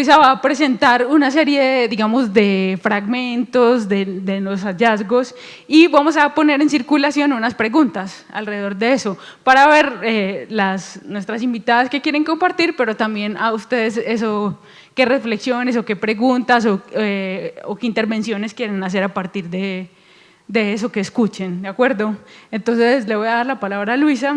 Luisa va a presentar una serie, digamos, de fragmentos de los hallazgos y vamos a poner en circulación unas preguntas alrededor de eso para ver nuestras invitadas que quieren compartir, pero también a ustedes eso, qué reflexiones o qué preguntas o qué intervenciones quieren hacer a partir de eso que escuchen, ¿de acuerdo? Entonces le voy a dar la palabra a Luisa.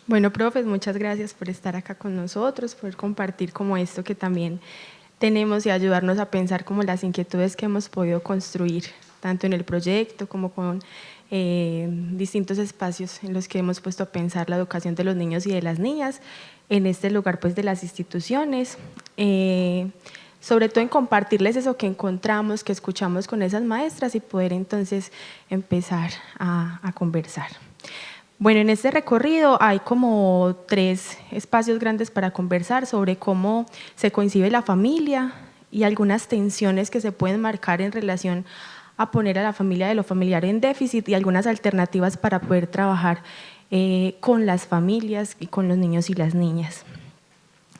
Bueno, profes, muchas gracias por estar acá con nosotros, por compartir como esto que también tenemos y ayudarnos a pensar como las inquietudes que hemos podido construir, tanto en el proyecto como con distintos espacios en los que hemos puesto a pensar la educación de los niños y de las niñas, en este lugar pues de las instituciones, sobre todo en compartirles eso que encontramos, que escuchamos con esas maestras y poder entonces empezar a conversar. Bueno, en este recorrido hay como 3 espacios grandes para conversar sobre cómo se concibe la familia y algunas tensiones que se pueden marcar en relación a poner a la familia de lo familiar en déficit y algunas alternativas para poder trabajar con las familias y con los niños y las niñas.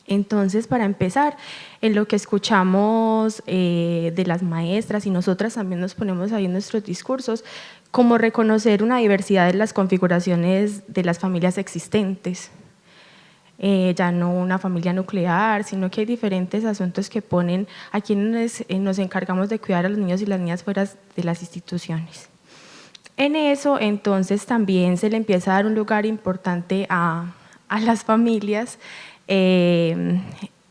Entonces, para empezar, en lo que escuchamos de las maestras y nosotras también nos ponemos ahí en nuestros discursos, como reconocer una diversidad de las configuraciones de las familias existentes, ya no una familia nuclear, sino que hay diferentes asuntos que ponen a quienes nos encargamos de cuidar a los niños y las niñas fuera de las instituciones. En eso, entonces, también se le empieza a dar un lugar importante a las familias en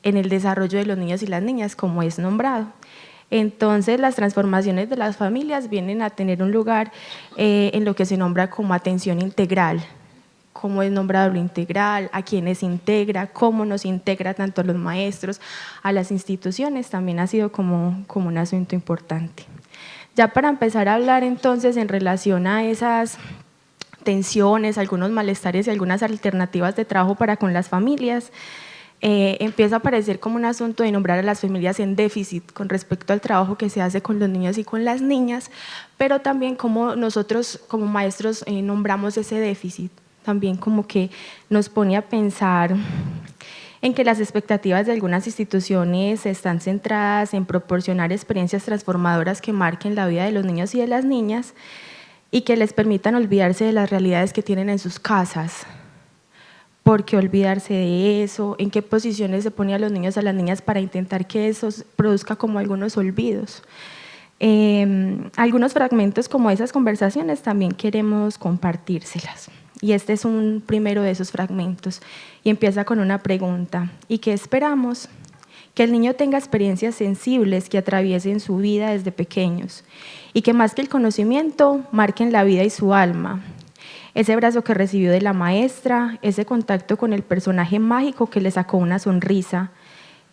el desarrollo de los niños y las niñas, como es nombrado. Entonces, las transformaciones de las familias vienen a tener un lugar en lo que se nombra como atención integral, cómo es nombrado lo integral, a quiénes integra, cómo nos integra tanto a los maestros, a las instituciones, también ha sido como un asunto importante. Ya para empezar a hablar entonces en relación a esas tensiones, algunos malestares y algunas alternativas de trabajo para con las familias, empieza a aparecer como un asunto de nombrar a las familias en déficit con respecto al trabajo que se hace con los niños y con las niñas, pero también como nosotros como maestros nombramos ese déficit, también como que nos pone a pensar en que las expectativas de algunas instituciones están centradas en proporcionar experiencias transformadoras que marquen la vida de los niños y de las niñas y que les permitan olvidarse de las realidades que tienen en sus casas. ¿Por qué olvidarse de eso? ¿En qué posiciones se pone a los niños y a las niñas para intentar que eso produzca como algunos olvidos? Algunos fragmentos como esas conversaciones también queremos compartírselas. Y este es un primero de esos fragmentos y empieza con una pregunta: ¿y qué esperamos? Que el niño tenga experiencias sensibles que atraviesen su vida desde pequeños y que más que el conocimiento marquen la vida y su alma. Ese abrazo que recibió de la maestra, ese contacto con el personaje mágico que le sacó una sonrisa,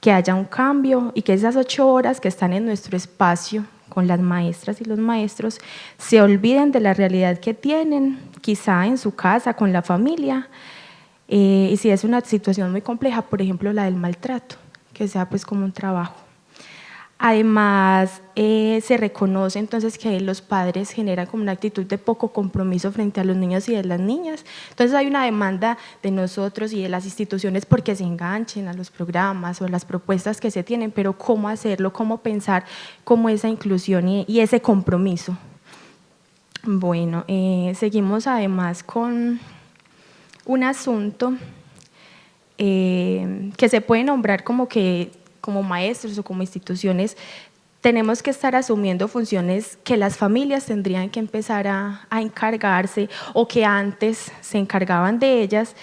que haya un cambio y que esas 8 horas que están en nuestro espacio con las maestras y los maestros se olviden de la realidad que tienen, quizá en su casa, con la familia, y si es una situación muy compleja, por ejemplo la del maltrato, que sea pues como un trabajo. Además, se reconoce entonces que los padres generan como una actitud de poco compromiso frente a los niños y de las niñas. Entonces hay una demanda de nosotros y de las instituciones porque se enganchen a los programas o a las propuestas que se tienen, pero cómo hacerlo, cómo pensar como esa inclusión y ese compromiso. Bueno, seguimos además con un asunto que se puede nombrar como que como maestros o como instituciones tenemos que estar asumiendo funciones que las familias tendrían que empezar a encargarse o que antes se encargaban de ellas,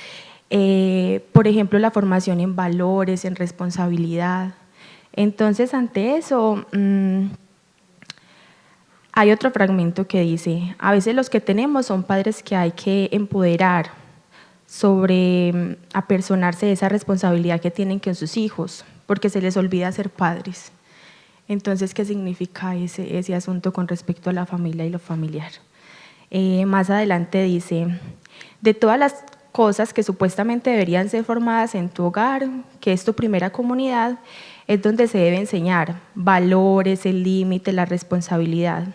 por ejemplo la formación en valores, en responsabilidad. Entonces ante eso hay otro fragmento que dice: a veces los que tenemos son padres que hay que empoderar sobre apersonarse de esa responsabilidad que tienen con sus hijos, porque se les olvida ser padres. Entonces, ¿qué significa ese asunto con respecto a la familia y lo familiar? Más adelante dice: de todas las cosas que supuestamente deberían ser formadas en tu hogar, que es tu primera comunidad, es donde se debe enseñar valores, el límite, la responsabilidad.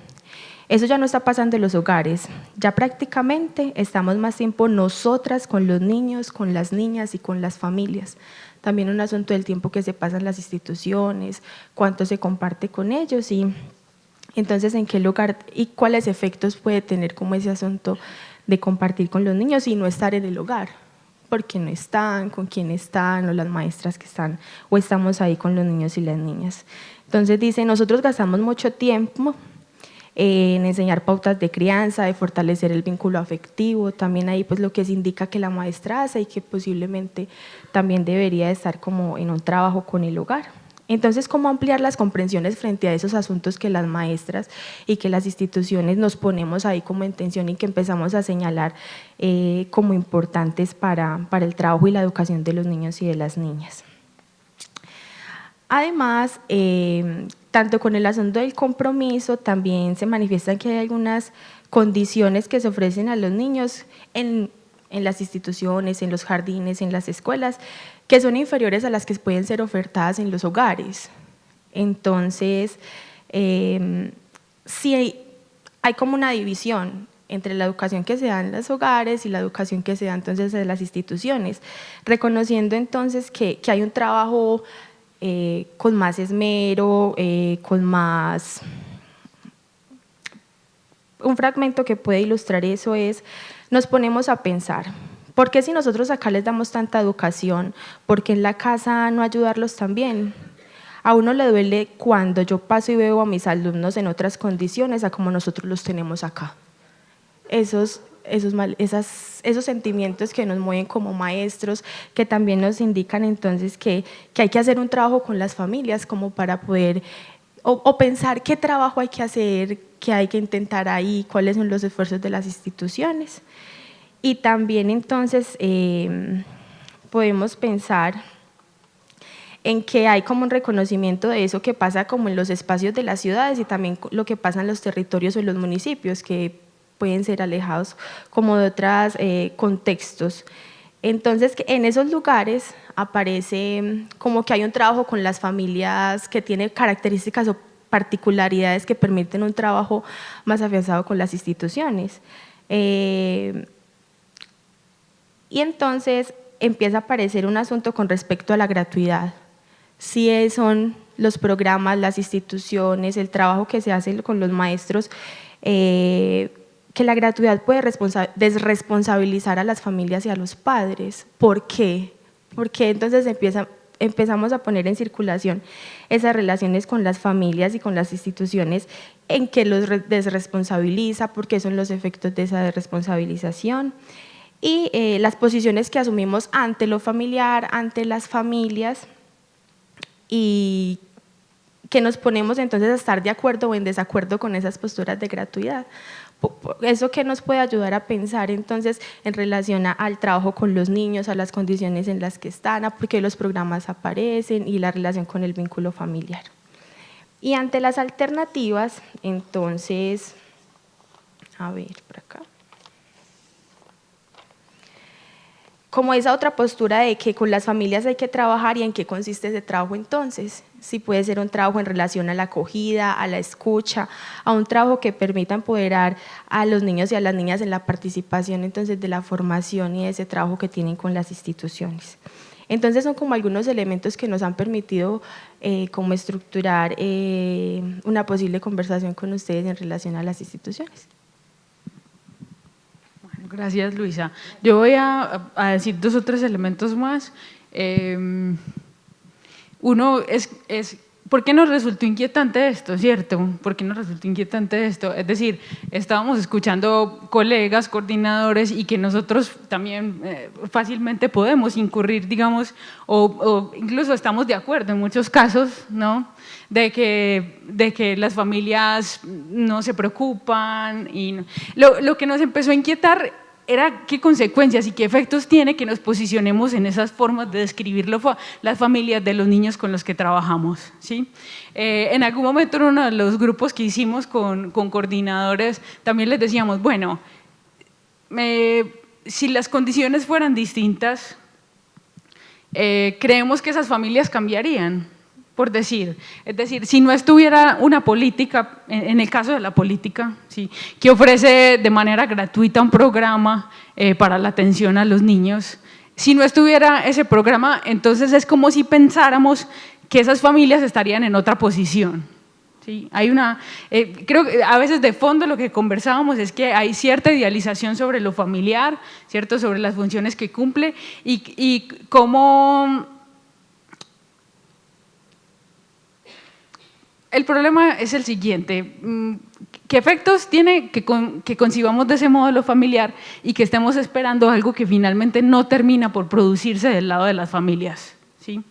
Eso ya no está pasando en los hogares, ya prácticamente estamos más tiempo nosotras con los niños, con las niñas y con las familias. También un asunto del tiempo que se pasa en las instituciones, cuánto se comparte con ellos y entonces en qué lugar y cuáles efectos puede tener como ese asunto de compartir con los niños y no estar en el hogar, porque no están, con quién están o las maestras que están o estamos ahí con los niños y las niñas. Entonces dice, nosotros gastamos mucho tiempo en enseñar pautas de crianza, de fortalecer el vínculo afectivo, también ahí pues lo que se indica que la maestra hace y que posiblemente también debería estar como en un trabajo con el hogar. Entonces, ¿cómo ampliar las comprensiones frente a esos asuntos que las maestras y que las instituciones nos ponemos ahí como en tensión y que empezamos a señalar como importantes para el trabajo y la educación de los niños y de las niñas? Además, tanto con el asunto del compromiso, también se manifiesta que hay algunas condiciones que se ofrecen a los niños en las instituciones, en los jardines, en las escuelas, que son inferiores a las que pueden ser ofertadas en los hogares. Entonces, sí hay como una división entre la educación que se da en los hogares y la educación que se da entonces en las instituciones, reconociendo entonces que hay un trabajo con más esmero, con más… Un fragmento que puede ilustrar eso es, nos ponemos a pensar, ¿por qué si nosotros acá les damos tanta educación, por qué en la casa no ayudarlos también? A uno le duele cuando yo paso y veo a mis alumnos en otras condiciones a como nosotros los tenemos acá. Esos sentimientos que nos mueven como maestros, que también nos indican entonces que hay que hacer un trabajo con las familias como para poder, o pensar qué trabajo hay que hacer, qué hay que intentar ahí, cuáles son los esfuerzos de las instituciones. Y también entonces podemos pensar en que hay como un reconocimiento de eso que pasa como en los espacios de las ciudades y también lo que pasa en los territorios o en los municipios, que pueden ser alejados como de otros contextos. Entonces, en esos lugares aparece como que hay un trabajo con las familias que tiene características o particularidades que permiten un trabajo más afianzado con las instituciones. Y entonces empieza a aparecer un asunto con respecto a la gratuidad. Si son los programas, las instituciones, el trabajo que se hace con los maestros, que la gratuidad puede desresponsabilizar a las familias y a los padres. ¿Por qué? Porque entonces empezamos a poner en circulación esas relaciones con las familias y con las instituciones en que los desresponsabiliza, porque son los efectos de esa desresponsabilización. Y las posiciones que asumimos ante lo familiar, ante las familias, y que nos ponemos entonces a estar de acuerdo o en desacuerdo con esas posturas de gratuidad. Eso que nos puede ayudar a pensar entonces en relación al trabajo con los niños, a las condiciones en las que están, a por qué los programas aparecen y la relación con el vínculo familiar. Y ante las alternativas, entonces, a ver, por acá. Como esa otra postura de que con las familias hay que trabajar y en qué consiste ese trabajo entonces. Si puede ser un trabajo en relación a la acogida, a la escucha, a un trabajo que permita empoderar a los niños y a las niñas en la participación entonces de la formación y de ese trabajo que tienen con las instituciones. Entonces son como algunos elementos que nos han permitido como estructurar una posible conversación con ustedes en relación a las instituciones. Gracias, Luisa. Yo voy a decir 2 o 3 elementos más. Uno es ¿por qué nos resultó inquietante esto, cierto? ¿Por qué nos resultó inquietante esto? Es decir, estábamos escuchando colegas, coordinadores y que nosotros también fácilmente podemos incurrir, digamos, o incluso estamos de acuerdo en muchos casos, ¿no? De que las familias no se preocupan y no. Lo que nos empezó a inquietar era qué consecuencias y qué efectos tiene que nos posicionemos en esas formas de describir las familias de los niños con los que trabajamos, ¿sí? En algún momento en uno de los grupos que hicimos con coordinadores también les decíamos, bueno, si las condiciones fueran distintas, creemos que esas familias cambiarían. por decir. Es decir, si no estuviera una política, en el caso de la política, ¿sí?, que ofrece de manera gratuita un programa para la atención a los niños, si no estuviera ese programa, entonces es como si pensáramos que esas familias estarían en otra posición. Sí, hay creo que a veces de fondo lo que conversábamos es que hay cierta idealización sobre lo familiar, ¿cierto?, sobre las funciones que cumple y cómo el problema es el siguiente: ¿qué efectos tiene que concibamos de ese modo lo familiar y que estemos esperando algo que finalmente no termina por producirse del lado de las familias? ¿Sí?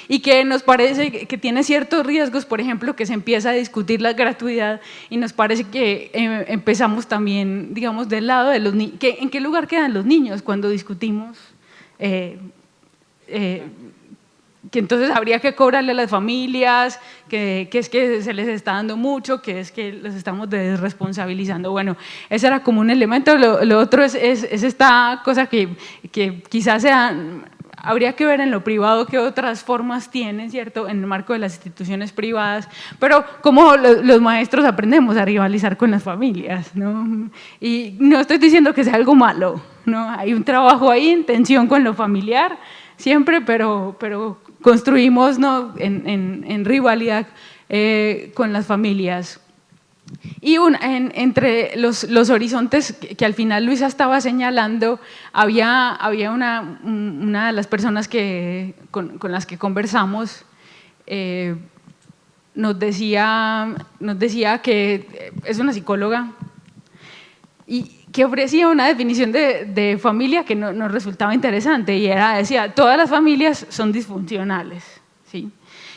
Y que nos parece que tiene ciertos riesgos, por ejemplo, que se empieza a discutir la gratuidad y nos parece que empezamos también, digamos, del lado de los niños. ¿En qué lugar quedan los niños cuando discutimos que entonces habría que cobrarle a las familias, que es que se les está dando mucho, que es que los estamos desresponsabilizando? Bueno, ese era como un elemento. Lo otro es esta cosa que quizás habría que ver en lo privado qué otras formas tienen, ¿cierto?, en el marco de las instituciones privadas, pero cómo los maestros aprendemos a rivalizar con las familias, ¿no? Y no estoy diciendo que sea algo malo, ¿no? Hay un trabajo ahí en tensión con lo familiar siempre, pero construimos, ¿no?, en rivalidad con las familias. Y entre los horizontes que al final Luisa estaba señalando, había una de las personas con las que conversamos, nos decía que es una psicóloga y que ofrecía una definición de familia que nos resultaba interesante, y decía: todas las familias son disfuncionales, ¿sí?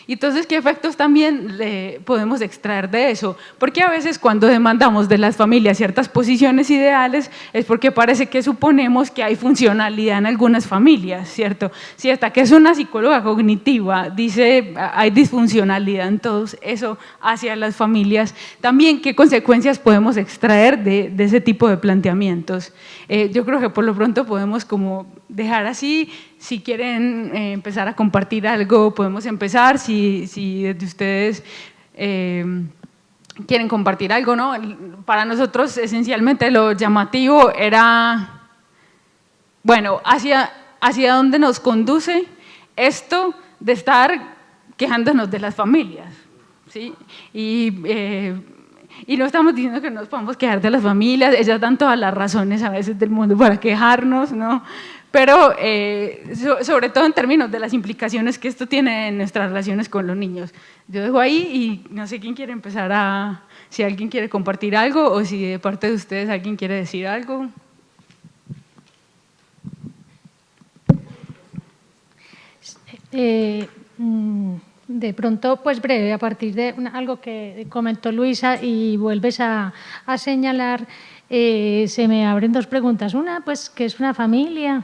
Y entonces, ¿qué efectos también podemos extraer de eso? Porque a veces cuando demandamos de las familias ciertas posiciones ideales es porque parece que suponemos que hay funcionalidad en algunas familias, ¿cierto? Si hasta que es una psicóloga cognitiva dice hay disfuncionalidad en todos, eso hacia las familias, también ¿qué consecuencias podemos extraer de ese tipo de planteamientos? Yo creo que por lo pronto podemos como dejar así. Si quieren empezar a compartir algo, podemos empezar. Si desde ustedes quieren compartir algo, ¿no? Para nosotros esencialmente lo llamativo era, bueno, hacia dónde nos conduce esto de estar quejándonos de las familias, ¿sí? Y no estamos diciendo que nos podamos quejar de las familias, ellas dan todas las razones a veces del mundo para quejarnos, ¿no? Pero sobre todo en términos de las implicaciones que esto tiene en nuestras relaciones con los niños. Yo dejo ahí y no sé quién quiere empezar si alguien quiere compartir algo o si de parte de ustedes alguien quiere decir algo. De pronto, pues breve, a partir de algo que comentó Luisa y vuelves a señalar, se me abren dos preguntas. Una, pues, ¿qué es una familia?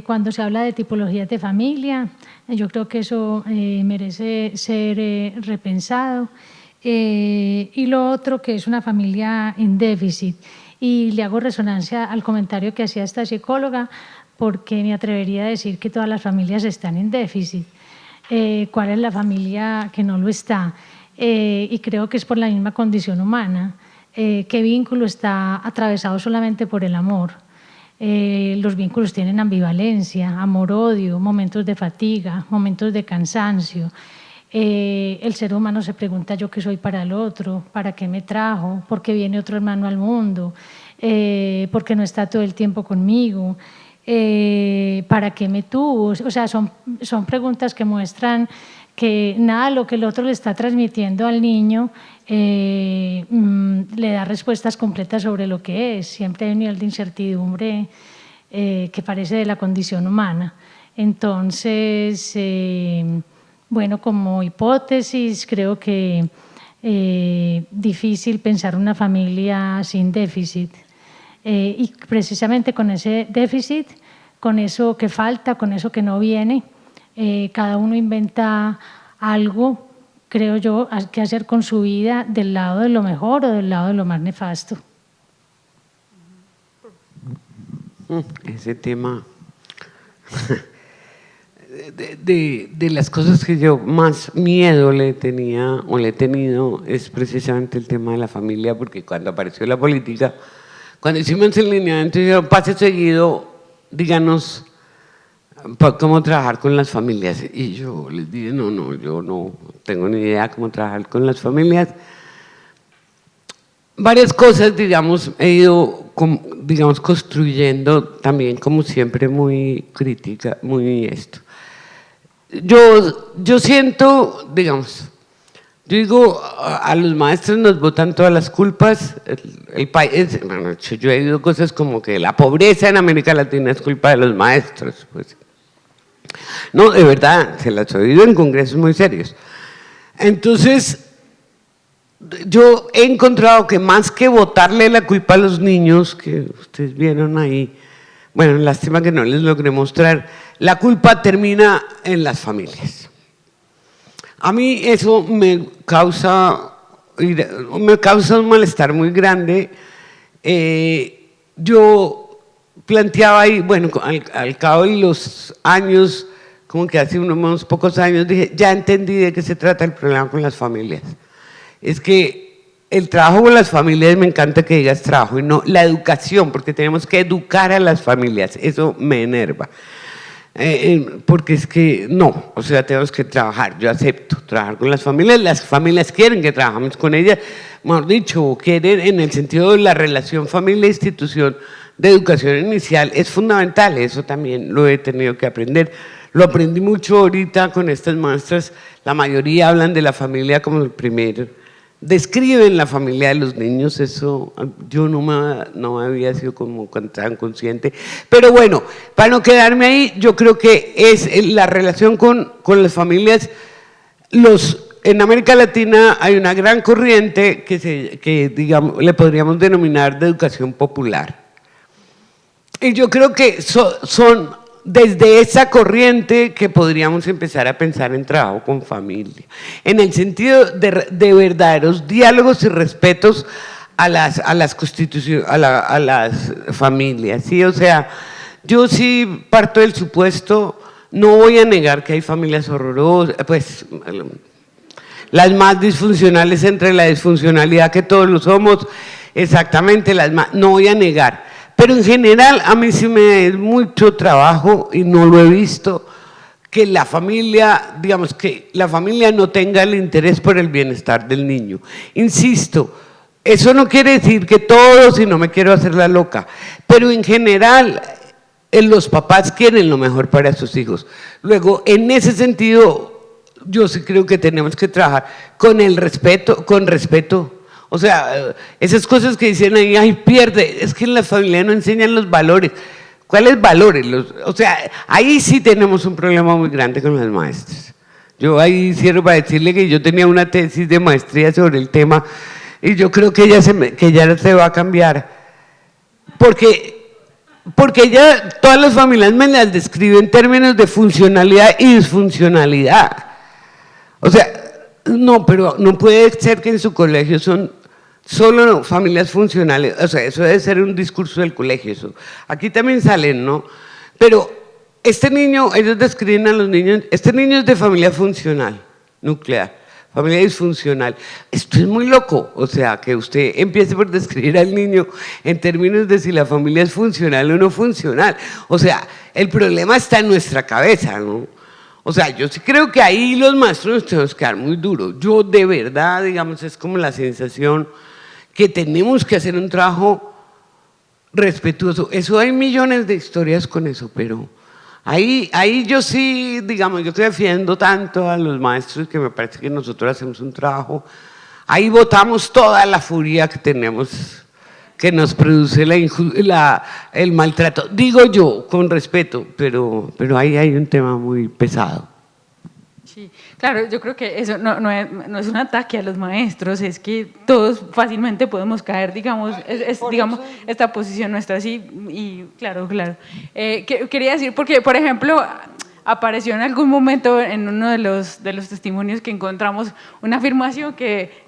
Cuando se habla de tipologías de familia, yo creo que eso merece ser repensado. Y lo otro, que es una familia en déficit. Y le hago resonancia al comentario que hacía esta psicóloga, porque me atrevería a decir que todas las familias están en déficit. ¿Cuál es la familia que no lo está? Y creo que es por la misma condición humana. ¿Qué vínculo está atravesado solamente por el amor? Los vínculos tienen ambivalencia, amor-odio, momentos de fatiga, momentos de cansancio. El ser humano se pregunta: ¿yo qué soy para el otro? ¿Para qué me trajo? ¿Por qué viene otro hermano al mundo? ¿Por qué no está todo el tiempo conmigo? ¿Para qué me tuvo? O sea, son preguntas que muestran que nada lo que el otro le está transmitiendo al niño le da respuestas completas sobre lo que es. Siempre hay un nivel de incertidumbre que parece de la condición humana. Entonces, bueno, como hipótesis, creo que difícil pensar una familia sin déficit. Y precisamente con ese déficit, con eso que falta, con eso que no viene, cada uno inventa algo, creo yo, que hacer con su vida del lado de lo mejor o del lado de lo más nefasto. Ese tema de las cosas que yo más miedo le tenía o le he tenido es precisamente el tema de la familia, porque cuando apareció la política, cuando hicimos el lineamiento, dijeron, pase seguido, díganos cómo trabajar con las familias. Y yo les dije, no, yo no tengo ni idea cómo trabajar con las familias. Varias cosas, digamos, he ido, digamos, construyendo también, como siempre, muy crítica, muy esto. Yo siento, digamos, yo digo, a los maestros nos botan todas las culpas, el país, bueno, yo he oído cosas como que la pobreza en América Latina es culpa de los maestros, pues. No, de verdad, se las he oído en congresos muy serios. Entonces, yo he encontrado que más que botarle la culpa a los niños, que ustedes vieron ahí, bueno, lástima que no les logré mostrar, la culpa termina en las familias. A mí eso me causa un malestar muy grande. Yo planteaba ahí, bueno, al cabo de los años, como que hace unos pocos años, dije, ya entendí de qué se trata el problema con las familias. Es que el trabajo con las familias, me encanta que digas trabajo y no la educación, porque tenemos que educar a las familias, eso me enerva. Porque es que no, o sea, tenemos que trabajar, yo acepto trabajar con las familias quieren que trabajemos con ellas, mejor dicho, quieren en el sentido de la relación familia-institución de educación inicial, es fundamental, eso también lo he tenido que aprender, lo aprendí mucho ahorita con estas maestras, la mayoría hablan de la familia como el primero, describen la familia de los niños, eso yo no había sido como tan consciente, pero bueno, para no quedarme ahí, yo creo que es la relación con las familias, en América Latina hay una gran corriente que digamos, le podríamos denominar de educación popular, y yo creo que son desde esa corriente que podríamos empezar a pensar en trabajo con familia, en el sentido de verdaderos diálogos y respetos a las familias, ¿sí? O sea, yo sí parto del supuesto, no voy a negar que hay familias horrorosas, pues las más disfuncionales entre la disfuncionalidad que todos lo somos, exactamente las más, no voy a negar. Pero en general a mí sí me es mucho trabajo y no lo he visto que la familia, digamos que la familia no tenga el interés por el bienestar del niño. Insisto, eso no quiere decir que todos, y no me quiero hacer la loca, pero en general los papás quieren lo mejor para sus hijos. Luego, en ese sentido, yo sí creo que tenemos que trabajar con el respeto, con respeto. O sea, esas cosas que dicen ahí, ay, pierde, es que en la familia no enseñan los valores. ¿Cuáles valores? O sea, ahí sí tenemos un problema muy grande con las maestras. Yo ahí cierro para decirle que yo tenía una tesis de maestría sobre el tema y yo creo que ya se va a cambiar. Porque ya todas las familias me las describen en términos de funcionalidad y disfuncionalidad. O sea, no, pero no puede ser que en su colegio son solo familias funcionales, o sea, eso debe ser un discurso del colegio, eso. Aquí también salen, ¿no? Pero este niño, ellos describen a los niños, este niño es de familia funcional, nuclear, familia disfuncional. Esto es muy loco, o sea, que usted empiece por describir al niño en términos de si la familia es funcional o no funcional. O sea, el problema está en nuestra cabeza, ¿no? O sea, yo sí creo que ahí los maestros nos tenemos que dar muy duro. Yo de verdad, digamos, es como la sensación que tenemos que hacer un trabajo respetuoso. Eso hay millones de historias con eso, pero ahí yo sí, digamos, yo estoy defiendo tanto a los maestros que me parece que nosotros hacemos un trabajo, ahí botamos toda la furia que tenemos, que nos produce el maltrato. Digo yo, con respeto, pero ahí hay un tema muy pesado. Sí, claro, yo creo que eso no es un ataque a los maestros, es que todos fácilmente podemos caer, digamos, digamos esta posición nuestra, sí, y claro. Quería decir, porque, por ejemplo, apareció en algún momento en uno de los testimonios que encontramos una afirmación que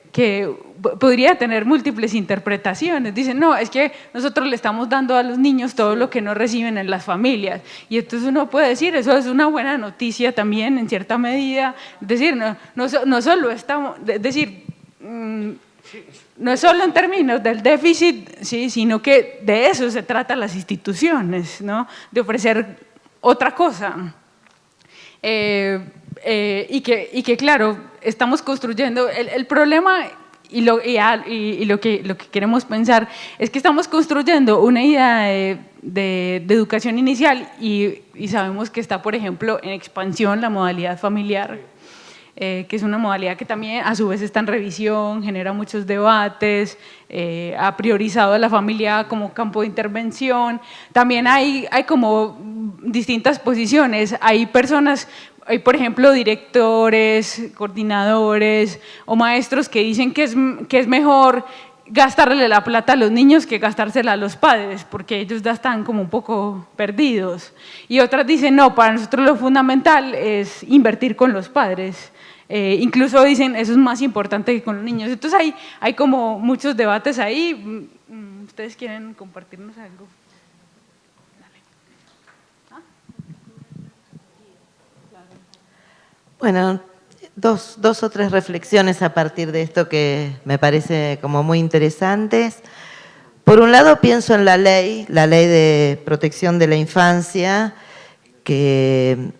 podría tener múltiples interpretaciones. Dicen, no, es que nosotros le estamos dando a los niños todo lo que no reciben en las familias. Y entonces uno puede decir, eso es una buena noticia también en cierta medida. Es decir, no solo estamos, no es solo en términos del déficit, ¿sí?, sino que de eso se trata las instituciones, ¿no?, de ofrecer otra cosa. Y que claro, estamos construyendo, el problema y lo que queremos pensar es que estamos construyendo una idea de educación inicial y sabemos que está, por ejemplo, en expansión la modalidad familiar, que es una modalidad que también a su vez está en revisión, genera muchos debates, ha priorizado a la familia como campo de intervención. También hay como distintas posiciones, hay personas, hay por ejemplo directores, coordinadores o maestros que dicen que es mejor gastarle la plata a los niños que gastársela a los padres, porque ellos ya están como un poco perdidos. Y otras dicen, no, para nosotros lo fundamental es invertir con los padres. Incluso dicen, eso es más importante que con los niños. Entonces hay como muchos debates ahí. ¿Ustedes quieren compartirnos algo? Bueno, dos o tres reflexiones a partir de esto que me parece como muy interesantes. Por un lado pienso en la ley de protección de la infancia, que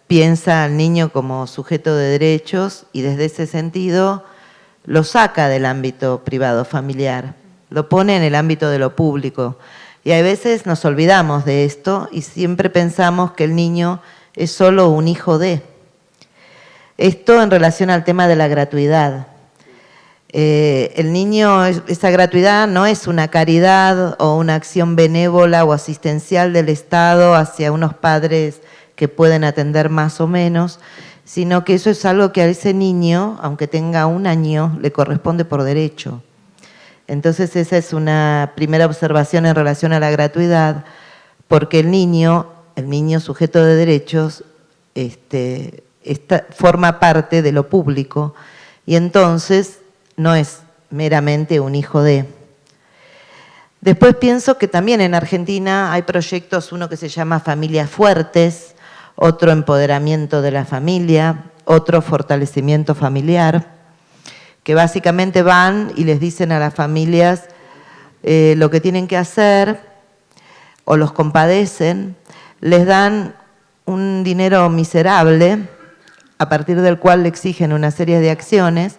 piensa al niño como sujeto de derechos y desde ese sentido lo saca del ámbito privado familiar, lo pone en el ámbito de lo público. Y a veces nos olvidamos de esto y siempre pensamos que el niño es solo un hijo de. Esto en relación al tema de la gratuidad. El niño, esa gratuidad no es una caridad o una acción benévola o asistencial del Estado hacia unos padres que pueden atender más o menos, sino que eso es algo que a ese niño, aunque tenga 1 año, le corresponde por derecho. Entonces esa es una primera observación en relación a la gratuidad, porque el niño sujeto de derechos, forma parte de lo público y entonces no es meramente un hijo de. Después pienso que también en Argentina hay proyectos, uno que se llama Familias Fuertes, otro empoderamiento de la familia, otro fortalecimiento familiar, que básicamente van y les dicen a las familias lo que tienen que hacer o los compadecen, les dan un dinero miserable a partir del cual le exigen una serie de acciones,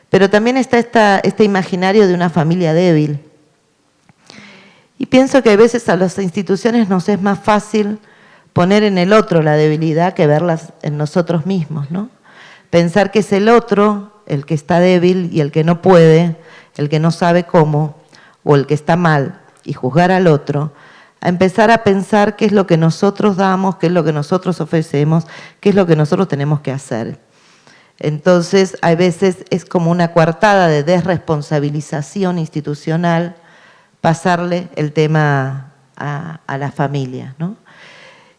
pero también está este imaginario de una familia débil. Y pienso que a veces a las instituciones nos es más fácil poner en el otro la debilidad que verlas en nosotros mismos, ¿no? Pensar que es el otro el que está débil y el que no puede, el que no sabe cómo, o el que está mal, y juzgar al otro, a empezar a pensar qué es lo que nosotros damos, qué es lo que nosotros ofrecemos, qué es lo que nosotros tenemos que hacer. Entonces, a veces es como una coartada de desresponsabilización institucional pasarle el tema a la familia, ¿no?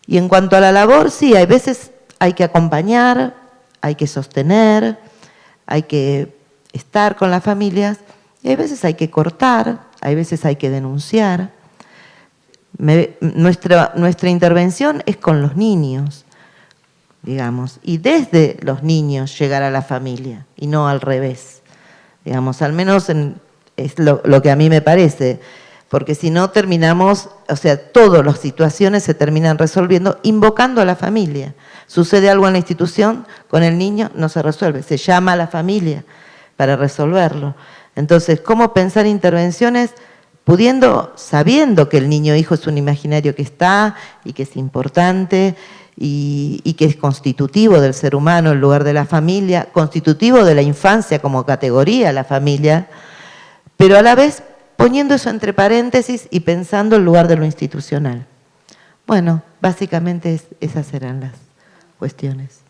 Y en cuanto a la labor, sí, hay veces hay que acompañar, hay que sostener, hay que estar con las familias, y hay veces hay que cortar, hay veces hay que denunciar. Nuestra intervención es con los niños, digamos, y desde los niños llegar a la familia, y no al revés. Digamos, al menos es lo que a mí me parece, porque si no terminamos, o sea, todas las situaciones se terminan resolviendo invocando a la familia. Sucede algo en la institución, con el niño no se resuelve, se llama a la familia para resolverlo. Entonces, ¿cómo pensar intervenciones sabiendo que el niño hijo es un imaginario que está y que es importante y que es constitutivo del ser humano en lugar de la familia, constitutivo de la infancia como categoría, la familia, pero a la vez poniendo eso entre paréntesis y pensando en lugar de lo institucional? Bueno, básicamente esas serán las cuestiones.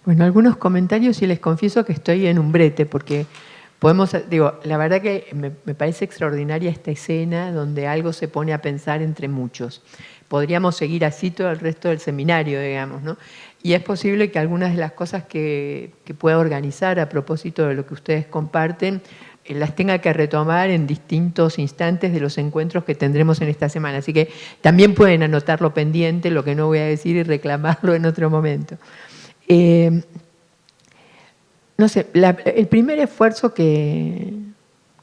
Bueno, algunos comentarios y les confieso que estoy en un brete porque la verdad que me parece extraordinaria esta escena donde algo se pone a pensar entre muchos. podríamos seguir así todo el resto del seminario, digamos, ¿no? Y es posible que algunas de las cosas que pueda organizar a propósito de lo que ustedes comparten, las tenga que retomar en distintos instantes de los encuentros que tendremos en esta semana. Así que también pueden anotarlo pendiente, lo que no voy a decir, y reclamarlo en otro momento. No sé, el primer esfuerzo que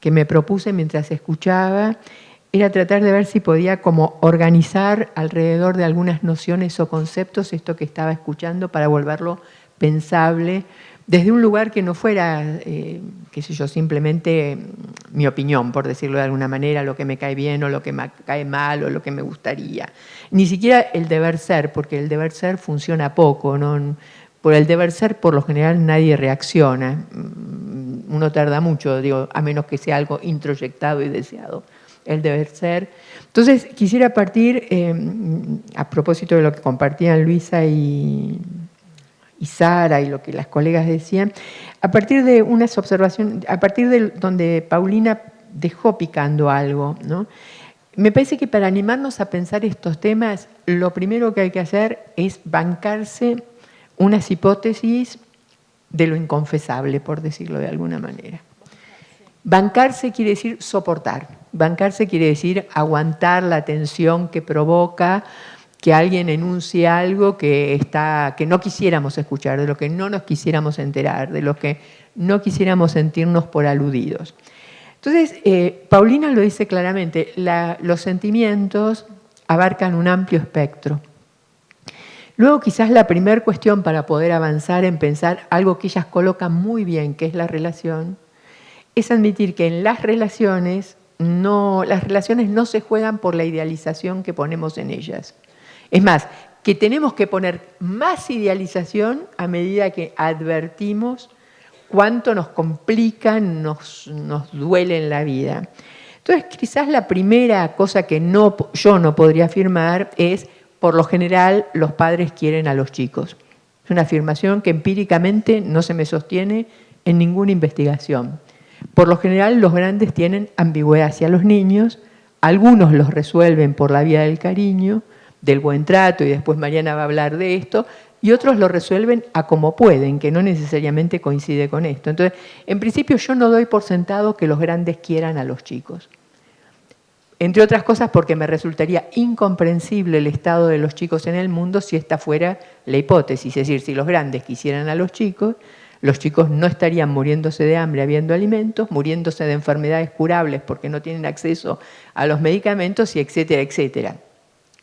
me propuse mientras escuchaba era tratar de ver si podía como organizar alrededor de algunas nociones o conceptos esto que estaba escuchando para volverlo pensable desde un lugar que no fuera, qué sé yo, simplemente mi opinión, por decirlo de alguna manera, lo que me cae bien o lo que me cae mal o lo que me gustaría. Ni siquiera el deber ser, porque el deber ser funciona poco, ¿no? Por el deber ser, por lo general, nadie reacciona. Uno tarda mucho, digo, a menos que sea algo introyectado y deseado. El deber ser. Entonces, quisiera partir, a propósito de lo que compartían Luisa y Sara y lo que las colegas decían, a partir de unas observaciones, a partir de donde Paulina dejó picando algo, ¿no? Me parece que para animarnos a pensar estos temas, lo primero que hay que hacer es bancarse unas hipótesis de lo inconfesable, por decirlo de alguna manera. Bancarse quiere decir soportar, bancarse quiere decir aguantar la tensión que provoca que alguien enuncie algo que no quisiéramos escuchar, de lo que no nos quisiéramos enterar, de lo que no quisiéramos sentirnos por aludidos. Entonces, Paulina lo dice claramente, los sentimientos abarcan un amplio espectro. Luego, quizás la primera cuestión para poder avanzar en pensar algo que ellas colocan muy bien, que es la relación, es admitir que en las relaciones no se juegan por la idealización que ponemos en ellas. Es más, que tenemos que poner más idealización a medida que advertimos cuánto nos complican, nos duele en la vida. Entonces, quizás la primera cosa que yo no podría afirmar es, por lo general, los padres quieren a los chicos. Es una afirmación que empíricamente no se me sostiene en ninguna investigación. Por lo general, los grandes tienen ambigüedad hacia los niños, algunos los resuelven por la vía del cariño, del buen trato, y después Mariana va a hablar de esto, y otros lo resuelven a como pueden, que no necesariamente coincide con esto. Entonces, en principio yo no doy por sentado que los grandes quieran a los chicos. Entre otras cosas porque me resultaría incomprensible el estado de los chicos en el mundo si esta fuera la hipótesis. Es decir, si los grandes quisieran a los chicos no estarían muriéndose de hambre habiendo alimentos, muriéndose de enfermedades curables porque no tienen acceso a los medicamentos, y etcétera, etcétera.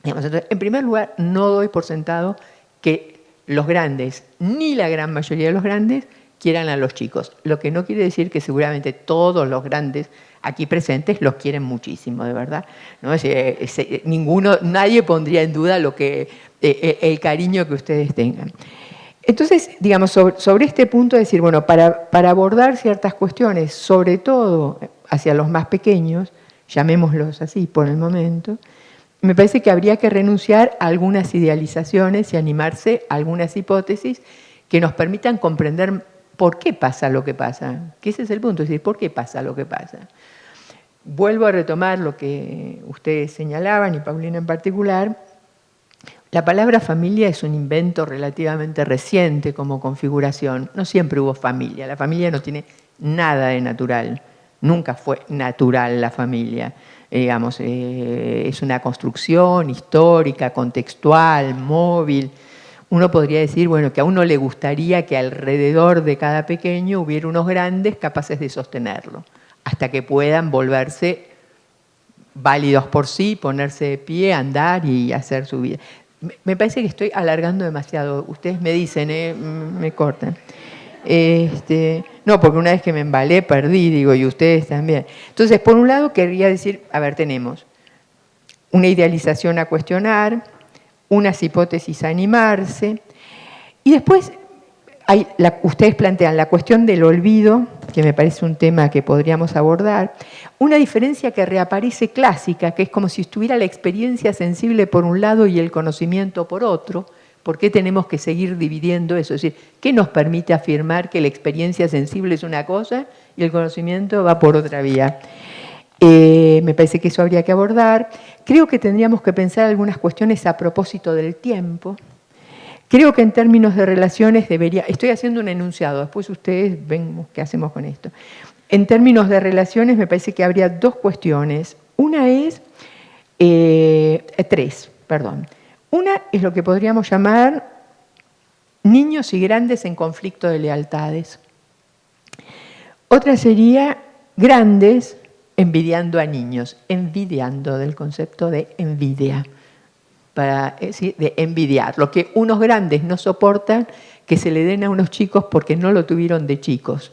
Entonces, en primer lugar, no doy por sentado que los grandes, ni la gran mayoría de los grandes, quieran a los chicos. Lo que no quiere decir que seguramente todos los grandes aquí presentes los quieren muchísimo, de verdad. ¿No? Nadie pondría en duda el cariño que ustedes tengan. Entonces, digamos, sobre este punto, decir, bueno, para abordar ciertas cuestiones, sobre todo hacia los más pequeños, llamémoslos así por el momento, me parece que habría que renunciar a algunas idealizaciones y animarse a algunas hipótesis que nos permitan comprender por qué pasa lo que pasa. Que ese es el punto, es decir, ¿por qué pasa lo que pasa? Vuelvo a retomar lo que ustedes señalaban, y Paulina en particular. La palabra familia es un invento relativamente reciente como configuración. No siempre hubo familia. La familia no tiene nada de natural. Nunca fue natural la familia. Digamos, es una construcción histórica, contextual, móvil. Uno podría decir, bueno, que a uno le gustaría que alrededor de cada pequeño hubiera unos grandes capaces de sostenerlo, hasta que puedan volverse válidos por sí, ponerse de pie, andar y hacer su vida. Me parece que estoy alargando demasiado. Ustedes me dicen, me cortan. No, porque una vez que me embalé, perdí, digo, y ustedes también. Entonces, por un lado, querría decir, a ver, tenemos una idealización a cuestionar, unas hipótesis a animarse, y después ustedes plantean la cuestión del olvido, que me parece un tema que podríamos abordar, una diferencia que reaparece clásica, que es como si estuviera la experiencia sensible por un lado y el conocimiento por otro. ¿Por qué tenemos que seguir dividiendo eso? Es decir, ¿qué nos permite afirmar que la experiencia sensible es una cosa y el conocimiento va por otra vía? Me parece que eso habría que abordar. Creo que tendríamos que pensar algunas cuestiones a propósito del tiempo. Creo que en términos de relaciones debería... Estoy haciendo un enunciado, después ustedes ven qué hacemos con esto. En términos de relaciones me parece que habría dos cuestiones. Una es... tres, perdón. Una es lo que podríamos llamar niños y grandes en conflicto de lealtades. Otra sería grandes envidiando a niños, envidiando del concepto de envidia, para decir, de envidiar, lo que unos grandes no soportan que se le den a unos chicos porque no lo tuvieron de chicos.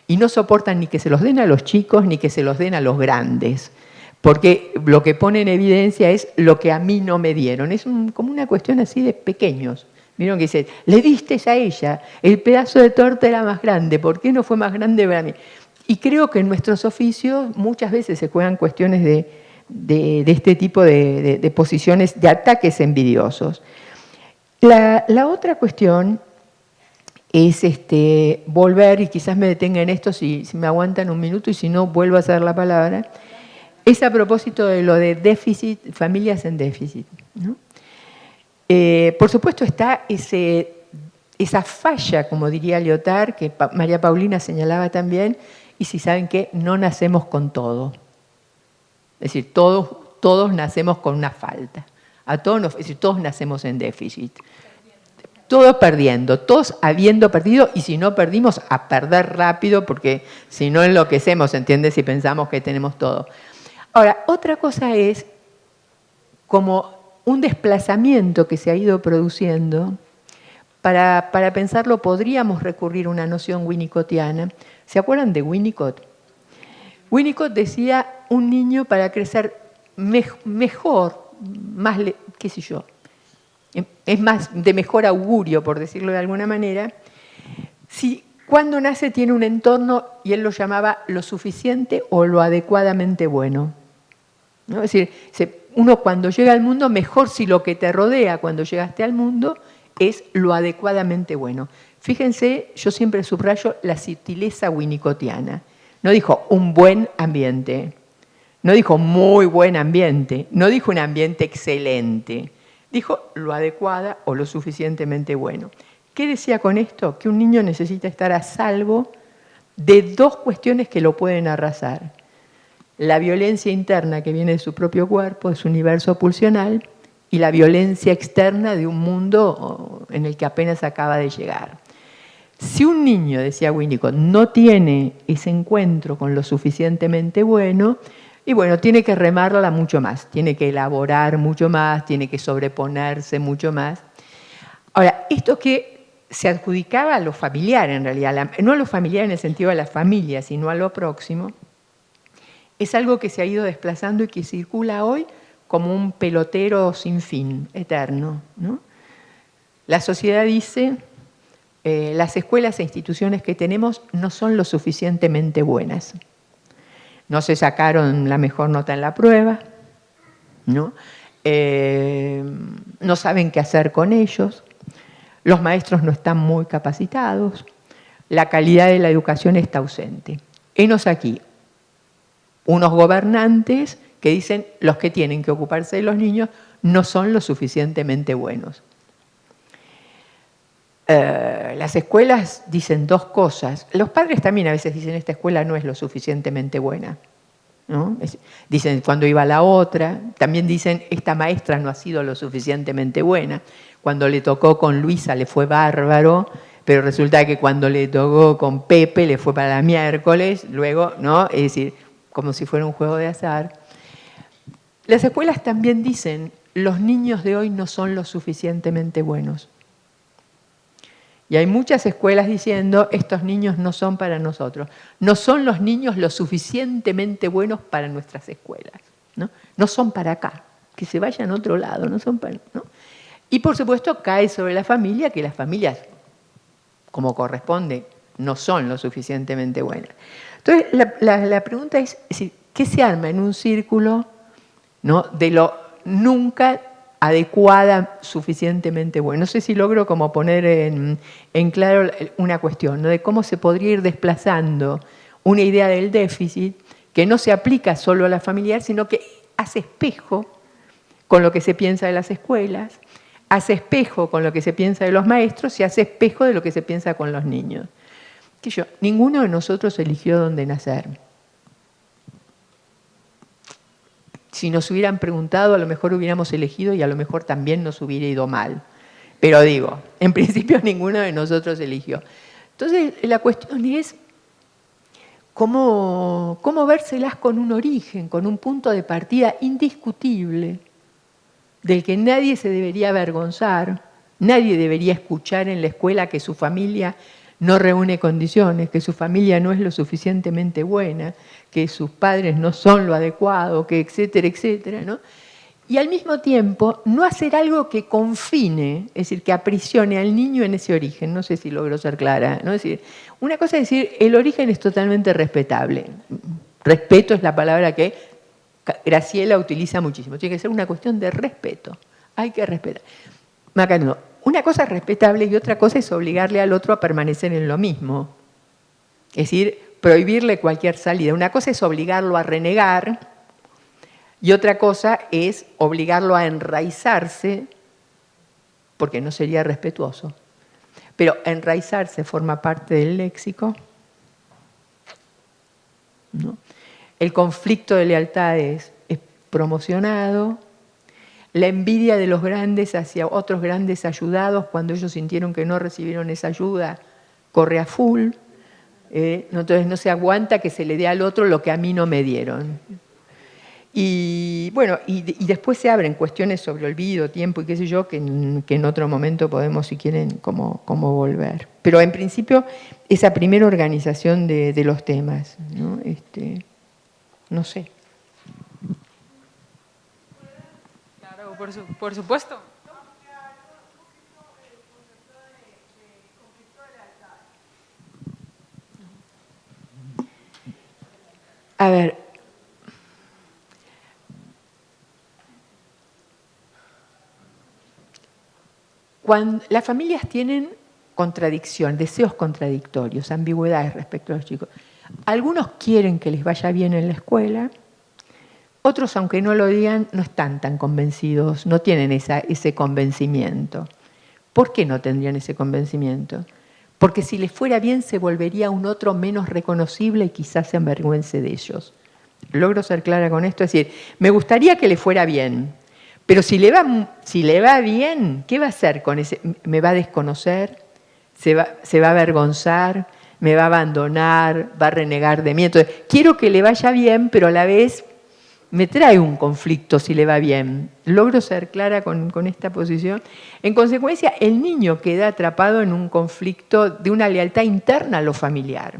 Y no soportan ni que se los den a los chicos ni que se los den a los grandes, porque lo que pone en evidencia es lo que a mí no me dieron. Es como una cuestión así de pequeños. Vieron que dice, le diste a ella, el pedazo de torta era más grande, ¿por qué no fue más grande para mí? Y creo que en nuestros oficios muchas veces se juegan cuestiones de este tipo de posiciones, de ataques envidiosos. La otra cuestión es volver, y quizás me detenga en esto si me aguantan un minuto y si no vuelvo a hacer la palabra, es a propósito de lo de déficit, familias en déficit, ¿no? Por supuesto está esa falla, como diría Lyotard, que María Paulina señalaba también, y si saben que no nacemos con todo. Es decir, todos nacemos con una falta. Es decir, todos nacemos en déficit. Todos perdiendo, todos habiendo perdido, y si no perdimos, a perder rápido, porque si no enloquecemos, ¿entiendes? Si pensamos que tenemos todo. Ahora, otra cosa es como un desplazamiento que se ha ido produciendo. Para pensarlo podríamos recurrir a una noción winnicottiana. ¿Se acuerdan de Winnicott? Winnicott decía, un niño para crecer mejor, más, qué sé yo, es más de mejor augurio, por decirlo de alguna manera, si cuando nace tiene un entorno, y él lo llamaba lo suficiente o lo adecuadamente bueno, ¿no? Es decir, uno cuando llega al mundo, mejor si lo que te rodea cuando llegaste al mundo es lo adecuadamente bueno. Fíjense, yo siempre subrayo la sutileza winnicottiana. No dijo un buen ambiente, no dijo muy buen ambiente, no dijo un ambiente excelente, dijo lo adecuada o lo suficientemente bueno. ¿Qué decía con esto? Que un niño necesita estar a salvo de dos cuestiones que lo pueden arrasar. La violencia interna que viene de su propio cuerpo, de su universo pulsional, y la violencia externa de un mundo en el que apenas acaba de llegar. Si un niño, decía Winnicott, no tiene ese encuentro con lo suficientemente bueno, y bueno, tiene que remarla mucho más, tiene que elaborar mucho más, tiene que sobreponerse mucho más. Ahora, esto que se adjudicaba a lo familiar en realidad, no a lo familiar en el sentido de la familia, sino a lo próximo, es algo que se ha ido desplazando y que circula hoy como un pelotero sin fin, eterno, ¿no? La sociedad dice, las escuelas e instituciones que tenemos no son lo suficientemente buenas. No se sacaron la mejor nota en la prueba, ¿no? No saben qué hacer con ellos, los maestros no están muy capacitados, la calidad de la educación está ausente. Henos aquí unos gobernantes que dicen los que tienen que ocuparse de los niños no son lo suficientemente buenos. Las escuelas dicen dos cosas. Los padres también a veces dicen esta escuela no es lo suficientemente buena, ¿no? Dicen cuando iba a la otra, también dicen esta maestra no ha sido lo suficientemente buena. Cuando le tocó con Luisa le fue bárbaro, pero resulta que cuando le tocó con Pepe le fue para la miércoles, luego, ¿no? Es decir, como si fuera un juego de azar. Las escuelas también dicen, los niños de hoy no son lo suficientemente buenos. Y hay muchas escuelas diciendo, estos niños no son para nosotros. No son los niños lo suficientemente buenos para nuestras escuelas, ¿no? No son para acá, que se vayan a otro lado, no son para... ¿no? Y por supuesto cae sobre la familia, que las familias, como corresponde, no son lo suficientemente buenas. Entonces, la pregunta es, ¿qué se arma en un círculo, ¿no?, de lo nunca adecuada, suficientemente bueno? No sé si logro como poner en claro una cuestión, ¿no?, de cómo se podría ir desplazando una idea del déficit que no se aplica solo a la familiar, sino que hace espejo con lo que se piensa de las escuelas, hace espejo con lo que se piensa de los maestros y hace espejo de lo que se piensa con los niños. Ninguno de nosotros eligió dónde nacer. Si nos hubieran preguntado, a lo mejor hubiéramos elegido y a lo mejor también nos hubiera ido mal. Pero digo, en principio ninguno de nosotros eligió. Entonces, la cuestión es cómo vérselas con un origen, con un punto de partida indiscutible, del que nadie se debería avergonzar, nadie debería escuchar en la escuela que su familia no reúne condiciones, que su familia no es lo suficientemente buena, que sus padres no son lo adecuado, que etcétera, etcétera, ¿no? Y al mismo tiempo no hacer algo que confine, es decir, que aprisione al niño en ese origen. No sé si logro ser clara, ¿no? Es decir, una cosa es decir, el origen es totalmente respetable. Respeto es la palabra que Graciela utiliza muchísimo. Tiene que ser una cuestión de respeto. Hay que respetar. Macanudo, una cosa es respetable y otra cosa es obligarle al otro a permanecer en lo mismo. Es decir, prohibirle cualquier salida. Una cosa es obligarlo a renegar y otra cosa es obligarlo a enraizarse, porque no sería respetuoso. Pero enraizarse forma parte del léxico, ¿no? El conflicto de lealtades es promocionado. La envidia de los grandes hacia otros grandes ayudados, cuando ellos sintieron que no recibieron esa ayuda, corre a full. Entonces no se aguanta que se le dé al otro lo que a mí no me dieron. Y bueno, y después se abren cuestiones sobre olvido, tiempo y qué sé yo, que en otro momento podemos, si quieren, como volver. Pero en principio, esa primera organización de los temas, ¿no? No sé. Claro, por supuesto. A ver, cuando las familias tienen contradicción, deseos contradictorios, ambigüedades respecto a los chicos. Algunos quieren que les vaya bien en la escuela, otros, aunque no lo digan, no están tan convencidos, no tienen ese convencimiento. ¿Por qué no tendrían ese convencimiento? Porque si les fuera bien se volvería un otro menos reconocible y quizás se avergüence de ellos. ¿Logro ser clara con esto? Es decir, me gustaría que le fuera bien, pero si le va bien, ¿qué va a hacer con ese? ¿Me va a desconocer? ¿Se va a avergonzar? ¿Me va a abandonar? ¿Va a renegar de mí? Entonces, quiero que le vaya bien, pero a la vez me trae un conflicto si le va bien. ¿Logro ser clara con esta posición? En consecuencia, el niño queda atrapado en un conflicto de una lealtad interna a lo familiar.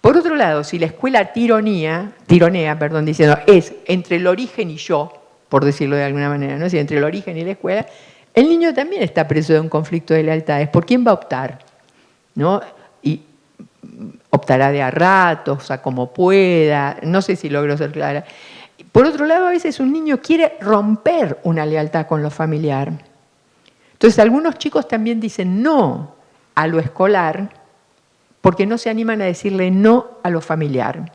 Por otro lado, si la escuela tironea, diciendo, es entre el origen y yo, por decirlo de alguna manera, ¿no? Es decir, entre el origen y la escuela, el niño también está preso de un conflicto de lealtades. ¿Por quién va a optar? ¿No? Y optará de a ratos, a como pueda, no sé si logro ser clara. Por otro lado, a veces un niño quiere romper una lealtad con lo familiar. Entonces, algunos chicos también dicen no a lo escolar porque no se animan a decirle no a lo familiar.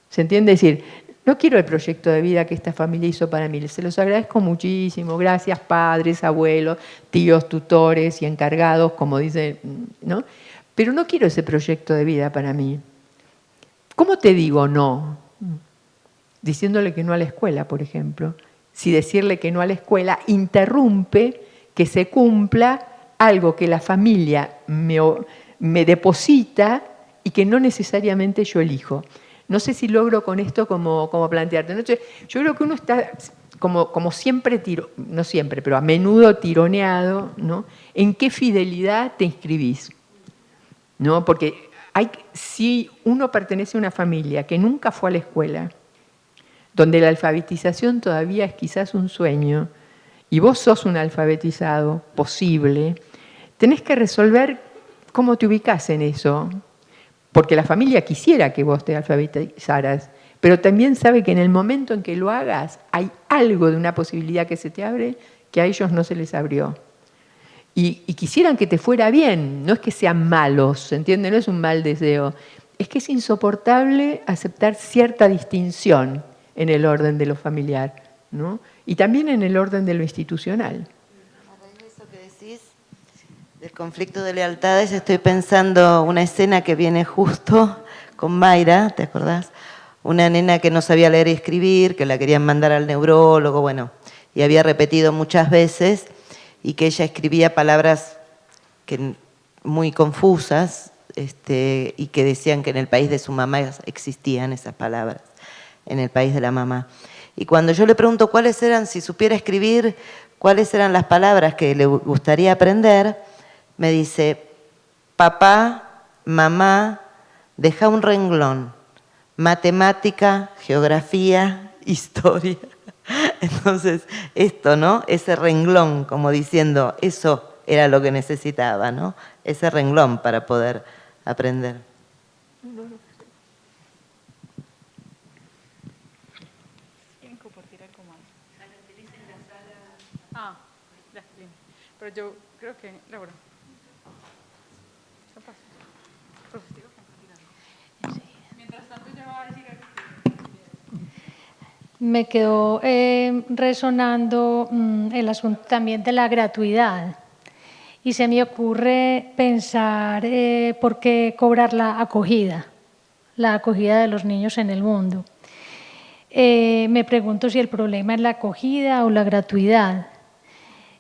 ¿Se entiende? Es decir, no quiero el proyecto de vida que esta familia hizo para mí, se los agradezco muchísimo, gracias padres, abuelos, tíos, tutores y encargados, como dicen, ¿no? Pero no quiero ese proyecto de vida para mí. ¿Cómo te digo no? Diciéndole que no a la escuela, por ejemplo. Si decirle que no a la escuela interrumpe que se cumpla algo que la familia me deposita y que no necesariamente yo elijo. No sé si logro con esto como plantearte. Entonces, yo creo que uno está como siempre, no siempre, pero a menudo tironeado, ¿no? ¿En qué fidelidad te inscribís? ¿No? Porque si uno pertenece a una familia que nunca fue a la escuela, donde la alfabetización todavía es quizás un sueño, y vos sos un alfabetizado posible, tenés que resolver cómo te ubicás en eso. Porque la familia quisiera que vos te alfabetizaras, pero también sabe que en el momento en que lo hagas hay algo de una posibilidad que se te abre que a ellos no se les abrió. Y quisieran que te fuera bien, no es que sean malos, ¿se entiende? No es un mal deseo. es que es insoportable aceptar cierta distinción en el orden de lo familiar, ¿no? Y también en el orden de lo institucional. A raíz de eso que decís, del conflicto de lealtades, estoy pensando una escena que viene justo con Mayra, ¿te acordás? Una nena que no sabía leer y escribir, que la querían mandar al neurólogo, bueno, y había repetido muchas veces, y que ella escribía palabras muy confusas, y que decían que en el país de su mamá existían esas palabras, en el país de la mamá. Y cuando yo le pregunto cuáles eran, si supiera escribir, cuáles eran las palabras que le gustaría aprender, me dice, papá, mamá, deja un renglón, matemática, geografía, historia. Entonces, esto, ¿no? Ese renglón, como diciendo, eso era lo que necesitaba, ¿no? Ese renglón para poder aprender. Pero yo creo que, Laura. Mientras tanto, yo voy a decir algo. Me quedó resonando el asunto también de la gratuidad. Y se me ocurre pensar por qué cobrar la acogida de los niños en el mundo. Me pregunto si el problema es la acogida o la gratuidad.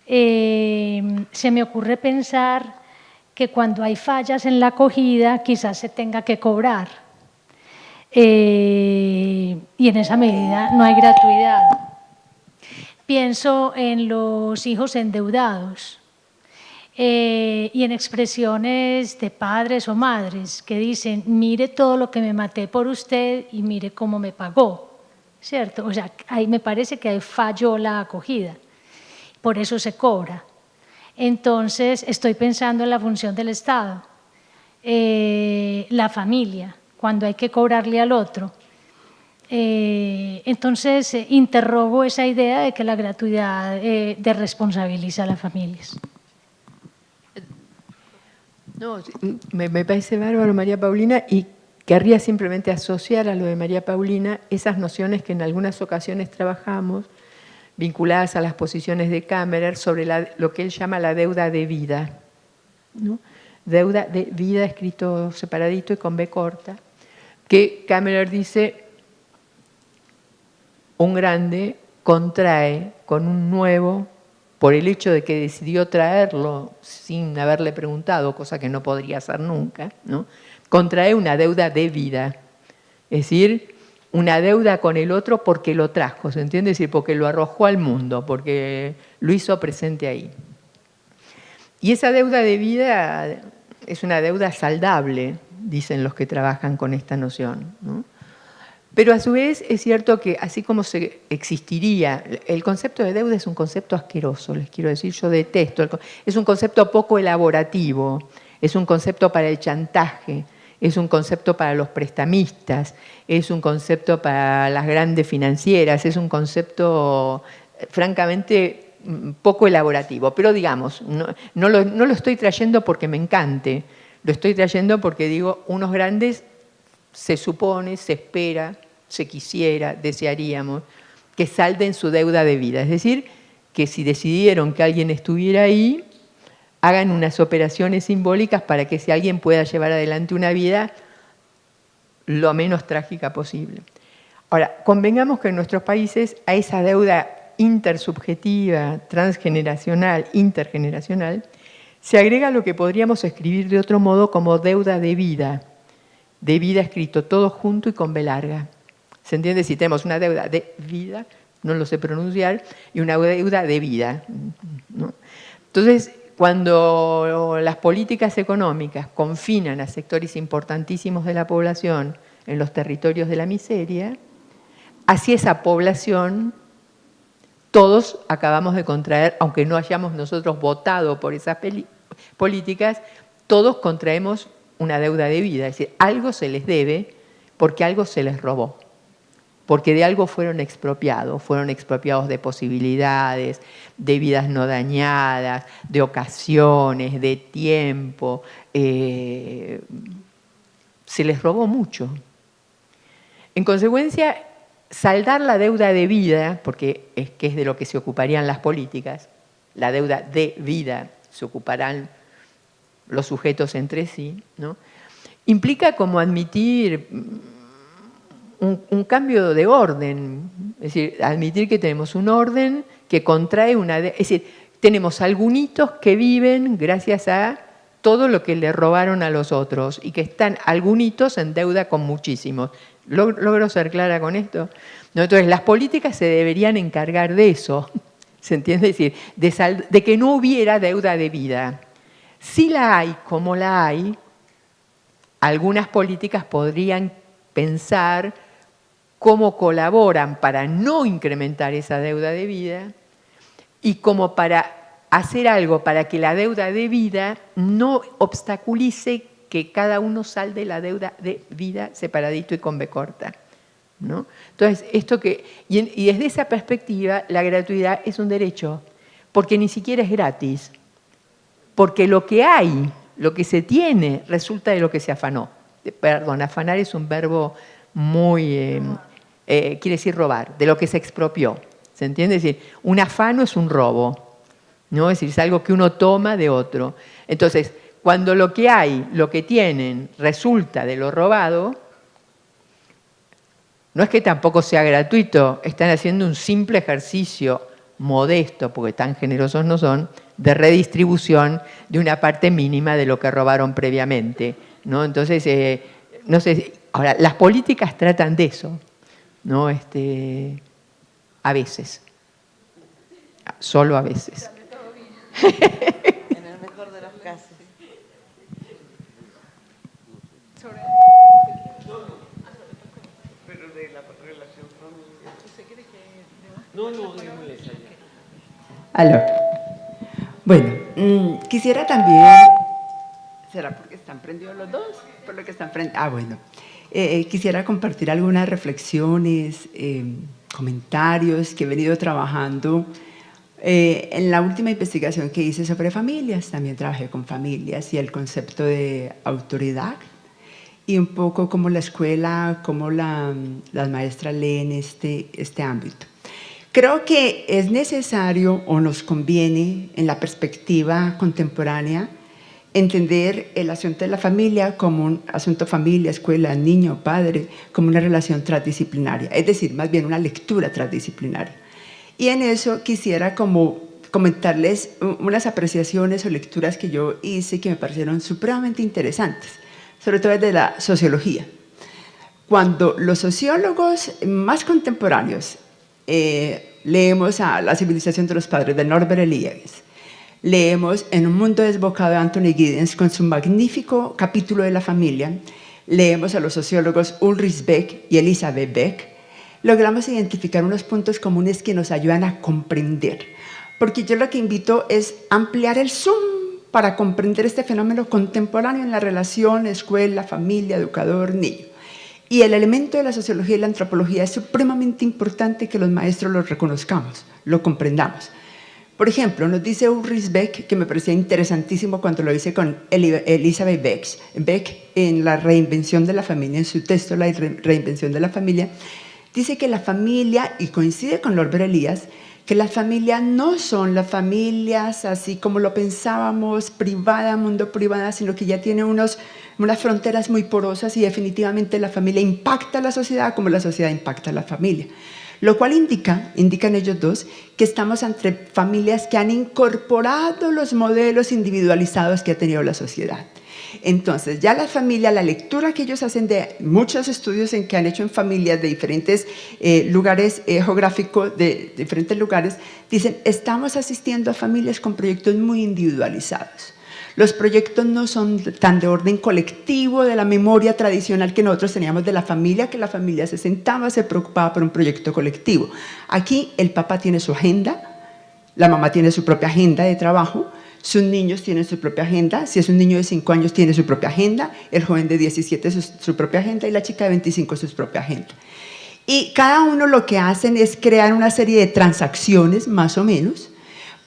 Se me ocurre pensar que cuando hay fallas en la acogida quizás se tenga que cobrar. Y en esa medida no hay gratuidad. Pienso en los hijos endeudados y en expresiones de padres o madres que dicen, mire todo lo que me maté por usted y mire cómo me pagó, ¿cierto? O sea, ahí me parece que ahí falló la acogida, por eso se cobra. Entonces, estoy pensando en la función del Estado, la familia, cuando hay que cobrarle al otro. Entonces, interrogo esa idea de que la gratuidad desresponsabiliza a las familias. No, me parece bárbaro, María Paulina, y querría simplemente asociar a lo de María Paulina esas nociones que en algunas ocasiones trabajamos, vinculadas a las posiciones de Kammerer, sobre lo que él llama la deuda de vida, ¿no? Deuda de vida, escrito separadito y con B corta, que Kammerer dice, un grande contrae con un nuevo, por el hecho de que decidió traerlo sin haberle preguntado, cosa que no podría hacer nunca, ¿no? Contrae una deuda de vida, es decir, una deuda con el otro porque lo trajo, ¿se entiende? Es decir, porque lo arrojó al mundo, porque lo hizo presente ahí. Y esa deuda de vida es una deuda saldable, dicen los que trabajan con esta noción, ¿no? Pero a su vez es cierto que así como se existiría, el concepto de deuda es un concepto asqueroso, les quiero decir, yo detesto, es un concepto poco elaborativo, es un concepto para el chantaje, es un concepto para los prestamistas, es un concepto para las grandes financieras, es un concepto francamente poco elaborativo. Pero digamos, no lo estoy trayendo porque me encante, lo estoy trayendo porque digo, unos grandes se supone, se espera, se quisiera, desearíamos que salden su deuda de vida. Es decir, que si decidieron que alguien estuviera ahí, hagan unas operaciones simbólicas para que si alguien pueda llevar adelante una vida lo menos trágica posible. Ahora, convengamos que en nuestros países a esa deuda intersubjetiva, transgeneracional, intergeneracional, se agrega lo que podríamos escribir de otro modo como deuda de vida escrito todo junto y con B larga. ¿Se entiende? Si tenemos una deuda de vida, no lo sé pronunciar, y una deuda de vida, ¿no? Entonces, cuando las políticas económicas confinan a sectores importantísimos de la población en los territorios de la miseria, hacia esa población todos acabamos de contraer, aunque no hayamos nosotros votado por esas políticas, todos contraemos una deuda de vida, es decir, algo se les debe porque algo se les robó, porque de algo fueron expropiados de posibilidades, de vidas no dañadas, de ocasiones, de tiempo, se les robó mucho. En consecuencia, saldar la deuda de vida, porque es de lo que se ocuparían las políticas, la deuda de vida se ocuparán los sujetos entre sí, ¿no? Implica como admitir un cambio de orden, es decir, admitir que tenemos un orden que contrae una... Es decir, tenemos algunitos que viven gracias a todo lo que le robaron a los otros y que están algunitos en deuda con muchísimos. ¿Logro ser clara con esto? ¿No? Entonces, las políticas se deberían encargar de eso, ¿se entiende? Es decir, de que no hubiera deuda de vida. Si la hay, como la hay, algunas políticas podrían pensar cómo colaboran para no incrementar esa deuda de vida y como para hacer algo para que la deuda de vida no obstaculice que cada uno salde la deuda de vida separadito y con B corta, ¿no? Entonces, y desde esa perspectiva, la gratuidad es un derecho, porque ni siquiera es gratis, porque lo que hay, lo que se tiene, resulta de lo que se afanó. Perdón, afanar es un verbo muy, quiere decir robar, de lo que se expropió, ¿se entiende? Es decir, un afano es un robo, ¿no? Es decir, es algo que uno toma de otro. Entonces, cuando lo que hay, lo que tienen, resulta de lo robado, no es que tampoco sea gratuito, están haciendo un simple ejercicio modesto, porque tan generosos no son, de redistribución de una parte mínima de lo que robaron previamente, ¿no? Entonces, no sé, ahora, las políticas tratan de eso, ¿no? A veces, solo a veces. En el mejor de los casos. Pero de la relación familiar. No, démosles allá. Aló. Bueno, quisiera también... ¿Será porque están prendidos los dos? Por lo que están prendidos. Ah, bueno. Quisiera compartir algunas reflexiones, comentarios que he venido trabajando. En la última investigación que hice sobre familias, también trabajé con familias y el concepto de autoridad y un poco cómo la escuela, cómo las maestras leen este ámbito. Creo que es necesario o nos conviene en la perspectiva contemporánea entender el asunto de la familia como un asunto familia, escuela, niño, padre, como una relación transdisciplinaria, es decir, más bien una lectura transdisciplinaria. Y en eso quisiera como comentarles unas apreciaciones o lecturas que yo hice que me parecieron supremamente interesantes, sobre todo desde la sociología. Cuando los sociólogos más contemporáneos leemos a La civilización de los padres de Norbert Elias, leemos En un mundo desbocado de Anthony Giddens con su magnífico capítulo de la familia, leemos a los sociólogos Ulrich Beck y Elisabeth Beck, logramos identificar unos puntos comunes que nos ayudan a comprender. Porque yo lo que invito es ampliar el zoom para comprender este fenómeno contemporáneo en la relación escuela, familia, educador, niño. Y el elemento de la sociología y la antropología es supremamente importante que los maestros lo reconozcamos, lo comprendamos. Por ejemplo, nos dice Ulrich Beck, que me parecía interesantísimo cuando lo hice con Elisabeth Beck en La reinvención de la familia, en su texto La reinvención de la familia, dice que la familia, y coincide con Norbert Elias, que las familias no son las familias así como lo pensábamos, privada, mundo privada, sino que ya tiene unas fronteras muy porosas y definitivamente la familia impacta a la sociedad como la sociedad impacta a la familia. Lo cual indican ellos dos, que estamos entre familias que han incorporado los modelos individualizados que ha tenido la sociedad. Entonces, ya la familia, la lectura que ellos hacen de muchos estudios que han hecho en familias de diferentes lugares geográficos, de diferentes lugares, dicen, estamos asistiendo a familias con proyectos muy individualizados. Los proyectos no son tan de orden colectivo, de la memoria tradicional que nosotros teníamos de la familia, que la familia se sentaba, se preocupaba por un proyecto colectivo. Aquí el papá tiene su agenda, la mamá tiene su propia agenda de trabajo, sus niños tienen su propia agenda, si es un niño de 5 años tiene su propia agenda, el joven de 17 su propia agenda y la chica de 25 su propia agenda. Y cada uno lo que hacen es crear una serie de transacciones, más o menos,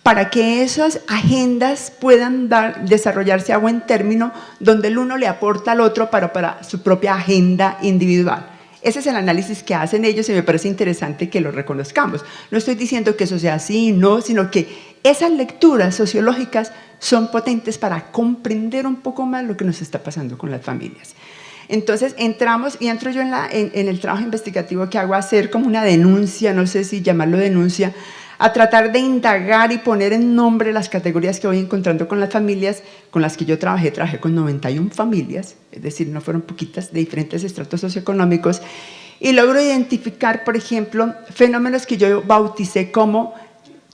para que esas agendas puedan desarrollarse a buen término, donde el uno le aporta al otro para su propia agenda individual. Ese es el análisis que hacen ellos y me parece interesante que lo reconozcamos. No estoy diciendo que eso sea así, no, sino que esas lecturas sociológicas son potentes para comprender un poco más lo que nos está pasando con las familias. Entonces entro yo en el trabajo investigativo que hago a hacer como una denuncia, no sé si llamarlo denuncia, a tratar de indagar y poner en nombre las categorías que voy encontrando con las familias con las que yo trabajé con 91 familias, es decir, no fueron poquitas, de diferentes estratos socioeconómicos, y logro identificar, por ejemplo, fenómenos que yo bauticé como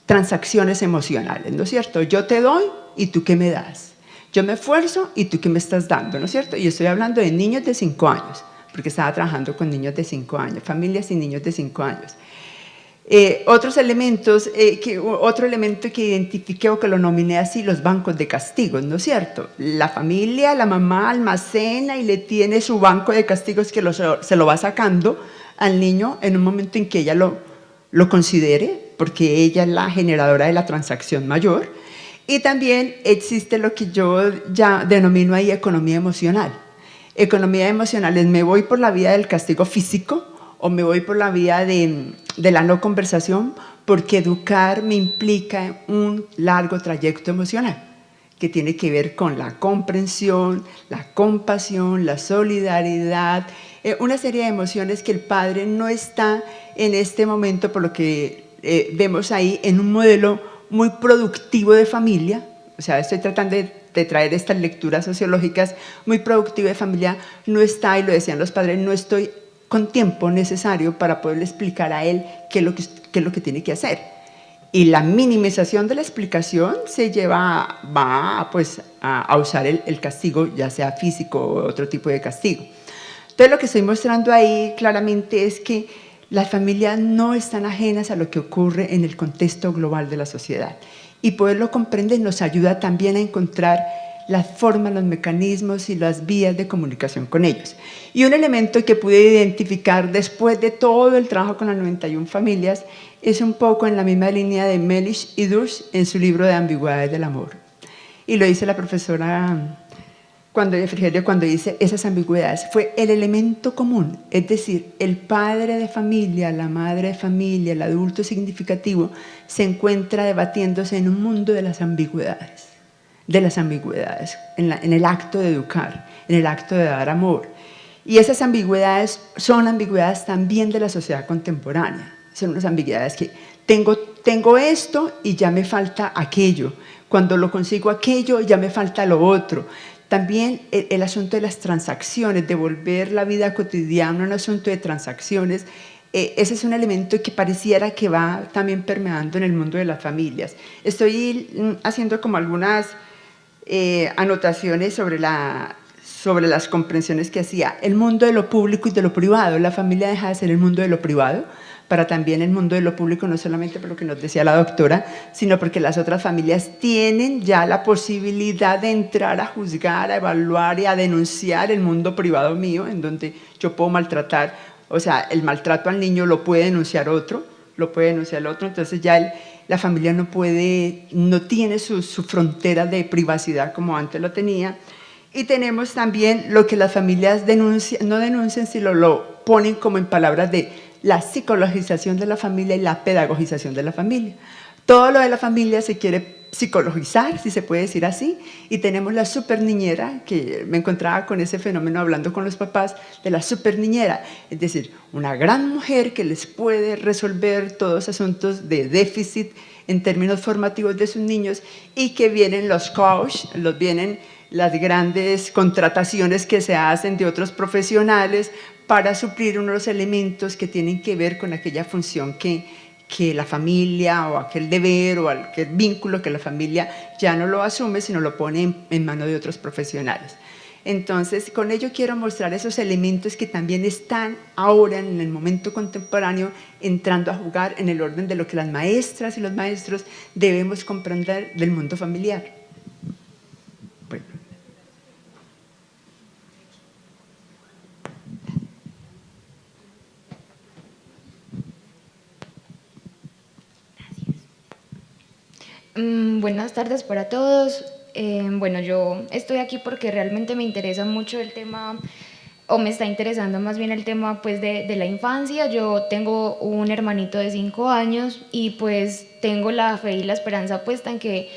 transacciones emocionales, ¿no es cierto? Yo te doy y tú qué me das. Yo me esfuerzo y tú qué me estás dando, ¿no es cierto? Y estoy hablando de niños de 5 años, porque estaba trabajando con niños de 5 años, familias y niños de 5 años. Otros elementos, otro elemento que identifiqué o que lo nominé así, los bancos de castigos, ¿no es cierto? La familia, la mamá almacena y le tiene su banco de castigos que se lo va sacando al niño en un momento en que ella lo considere, porque ella es la generadora de la transacción mayor. Y también existe lo que yo ya denomino ahí economía emocional. Economía emocional es me voy por la vía del castigo físico o me voy por la vía de la no conversación, porque educar me implica un largo trayecto emocional que tiene que ver con la comprensión, la compasión, la solidaridad, una serie de emociones que el padre no está en este momento, por lo que vemos ahí, en un modelo muy productivo de familia. O sea, estoy tratando de traer estas lecturas sociológicas, muy productivo de familia, no está, y lo decían los padres, no estoy con tiempo necesario para poderle explicar a él qué es lo que tiene que hacer. Y la minimización de la explicación va pues, a usar el castigo, ya sea físico o otro tipo de castigo. Entonces, lo que estoy mostrando ahí claramente es que las familias no están ajenas a lo que ocurre en el contexto global de la sociedad. Y poderlo comprender nos ayuda también a encontrar las formas, los mecanismos y las vías de comunicación con ellos. Y un elemento que pude identificar después de todo el trabajo con las 91 familias es un poco en la misma línea de Melish y Dush en su libro de Ambigüedades del Amor. Y lo dice la profesora Frigerio cuando dice esas ambigüedades, fue el elemento común, es decir, el padre de familia, la madre de familia, el adulto significativo se encuentra debatiéndose en un mundo de las ambigüedades, en el acto de educar, en el acto de dar amor. Y esas ambigüedades son ambigüedades también de la sociedad contemporánea, son unas ambigüedades que tengo esto y ya me falta aquello, cuando lo consigo aquello ya me falta lo otro. También el asunto de las transacciones, de volver la vida cotidiana un asunto de transacciones, ese es un elemento que pareciera que va también permeando en el mundo de las familias. Estoy haciendo como algunas anotaciones sobre las comprensiones que hacía. El mundo de lo público y de lo privado, la familia deja de ser el mundo de lo privado para también el mundo de lo público, no solamente por lo que nos decía la doctora, sino porque las otras familias tienen ya la posibilidad de entrar a juzgar, a evaluar y a denunciar el mundo privado mío, en donde yo puedo maltratar, o sea, el maltrato al niño lo puede denunciar otro, entonces ya la familia no tiene su frontera de privacidad como antes lo tenía. Y tenemos también lo que las familias no denuncian, sino lo ponen como en palabras de la psicologización de la familia y la pedagogización de la familia. Todo lo de la familia se quiere psicologizar, si se puede decir así, y tenemos la superniñera, que me encontraba con ese fenómeno hablando con los papás de la superniñera, es decir, una gran mujer que les puede resolver todos los asuntos de déficit en términos formativos de sus niños, y que vienen los coach, vienen las grandes contrataciones que se hacen de otros profesionales para suplir unos elementos que tienen que ver con aquella función que la familia o aquel deber o aquel vínculo que la familia ya no lo asume, sino lo pone en manos de otros profesionales. Entonces, con ello quiero mostrar esos elementos que también están ahora en el momento contemporáneo entrando a jugar en el orden de lo que las maestras y los maestros debemos comprender del mundo familiar. Bueno. Buenas tardes para todos. Bueno, yo estoy aquí porque realmente me interesa mucho el tema, o me está interesando más bien el tema pues de la infancia. Yo tengo un hermanito de 5 años y pues tengo la fe y la esperanza puesta en que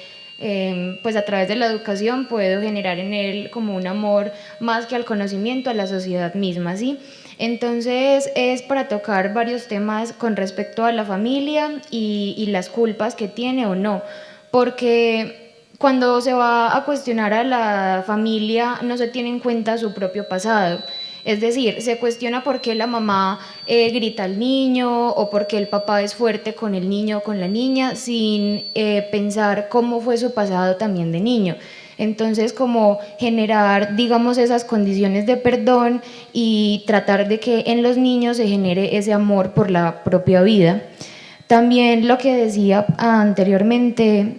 pues a través de la educación puedo generar en él como un amor más que al conocimiento, a la sociedad misma, ¿sí? Entonces es para tocar varios temas con respecto a la familia y las culpas que tiene o no, porque cuando se va a cuestionar a la familia no se tiene en cuenta su propio pasado. Es decir, se cuestiona por qué la mamá grita al niño o por qué el papá es fuerte con el niño o con la niña sin pensar cómo fue su pasado también de niño. Entonces, como generar, digamos, esas condiciones de perdón y tratar de que en los niños se genere ese amor por la propia vida. También lo que decía anteriormente,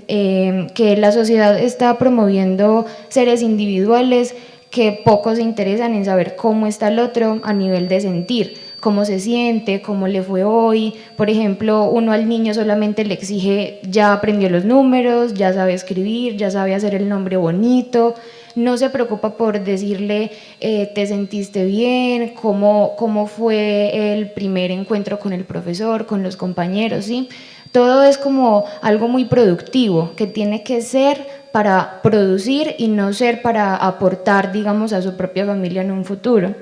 que la sociedad está promoviendo seres individuales que pocos se interesan en saber cómo está el otro a nivel de sentir, cómo se siente, cómo le fue hoy. Por ejemplo, uno al niño solamente le exige, ya aprendió los números, ya sabe escribir, ya sabe hacer el nombre bonito, no se preocupa por decirle, te sentiste bien, cómo fue el primer encuentro con el profesor, con los compañeros, ¿sí? Todo es como algo muy productivo, que tiene que ser para producir y no ser para aportar, digamos, a su propia familia en un futuro.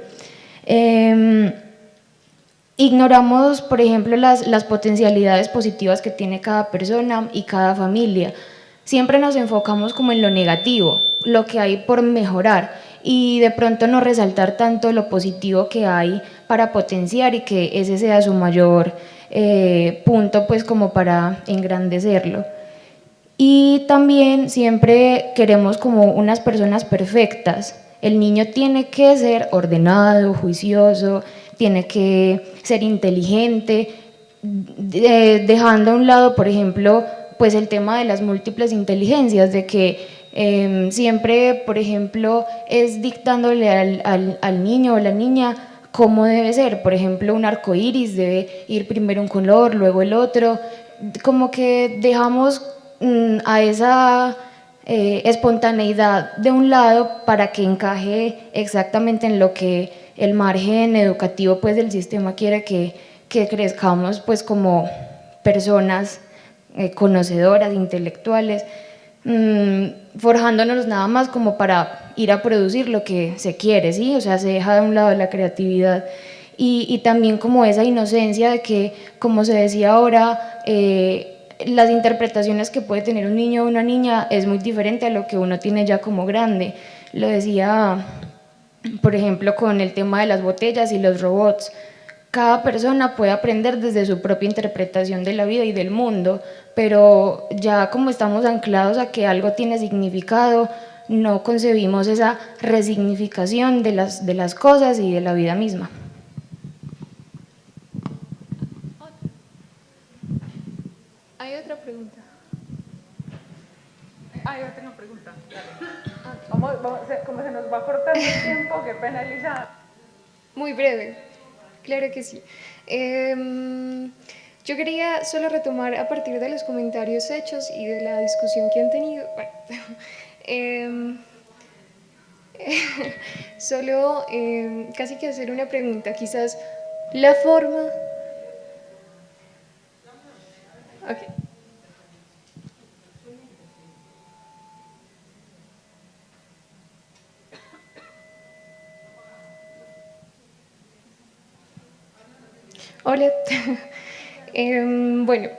Ignoramos, por ejemplo, las potencialidades positivas que tiene cada persona y cada familia. Siempre nos enfocamos como en lo negativo, lo que hay por mejorar, y de pronto no resaltar tanto lo positivo que hay para potenciar y que ese sea su mayor punto, pues como para engrandecerlo. Y también siempre queremos como unas personas perfectas. El niño tiene que ser ordenado, juicioso, tiene que ser inteligente, dejando a un lado, por ejemplo, pues el tema de las múltiples inteligencias, de que siempre, por ejemplo, es dictándole al niño o la niña cómo debe ser. Por ejemplo, un arco iris debe ir primero un color, luego el otro. Como que dejamos a esa espontaneidad de un lado para que encaje exactamente en lo que el margen educativo pues del sistema quiere que crezcamos pues como personas conocedoras, intelectuales, forjándonos nada más como para ir a producir lo que se quiere, ¿sí? O sea, se deja de un lado la creatividad y también como esa inocencia de que, como se decía ahora, las interpretaciones que puede tener un niño o una niña es muy diferente a lo que uno tiene ya como grande. Lo decía, por ejemplo, con el tema de las botellas y los robots. Cada persona puede aprender desde su propia interpretación de la vida y del mundo, pero ya como estamos anclados a que algo tiene significado, no concebimos esa resignificación de las cosas y de la vida misma. Hay otra pregunta. Yo tengo pregunta. Vamos, como se nos va cortando el tiempo, qué pena, Elisa. Muy breve, claro que sí. Yo quería solo retomar a partir de los comentarios hechos y de la discusión que han tenido. Bueno, solo casi que hacer una pregunta, quizás la forma... Okay. Hola. Bueno,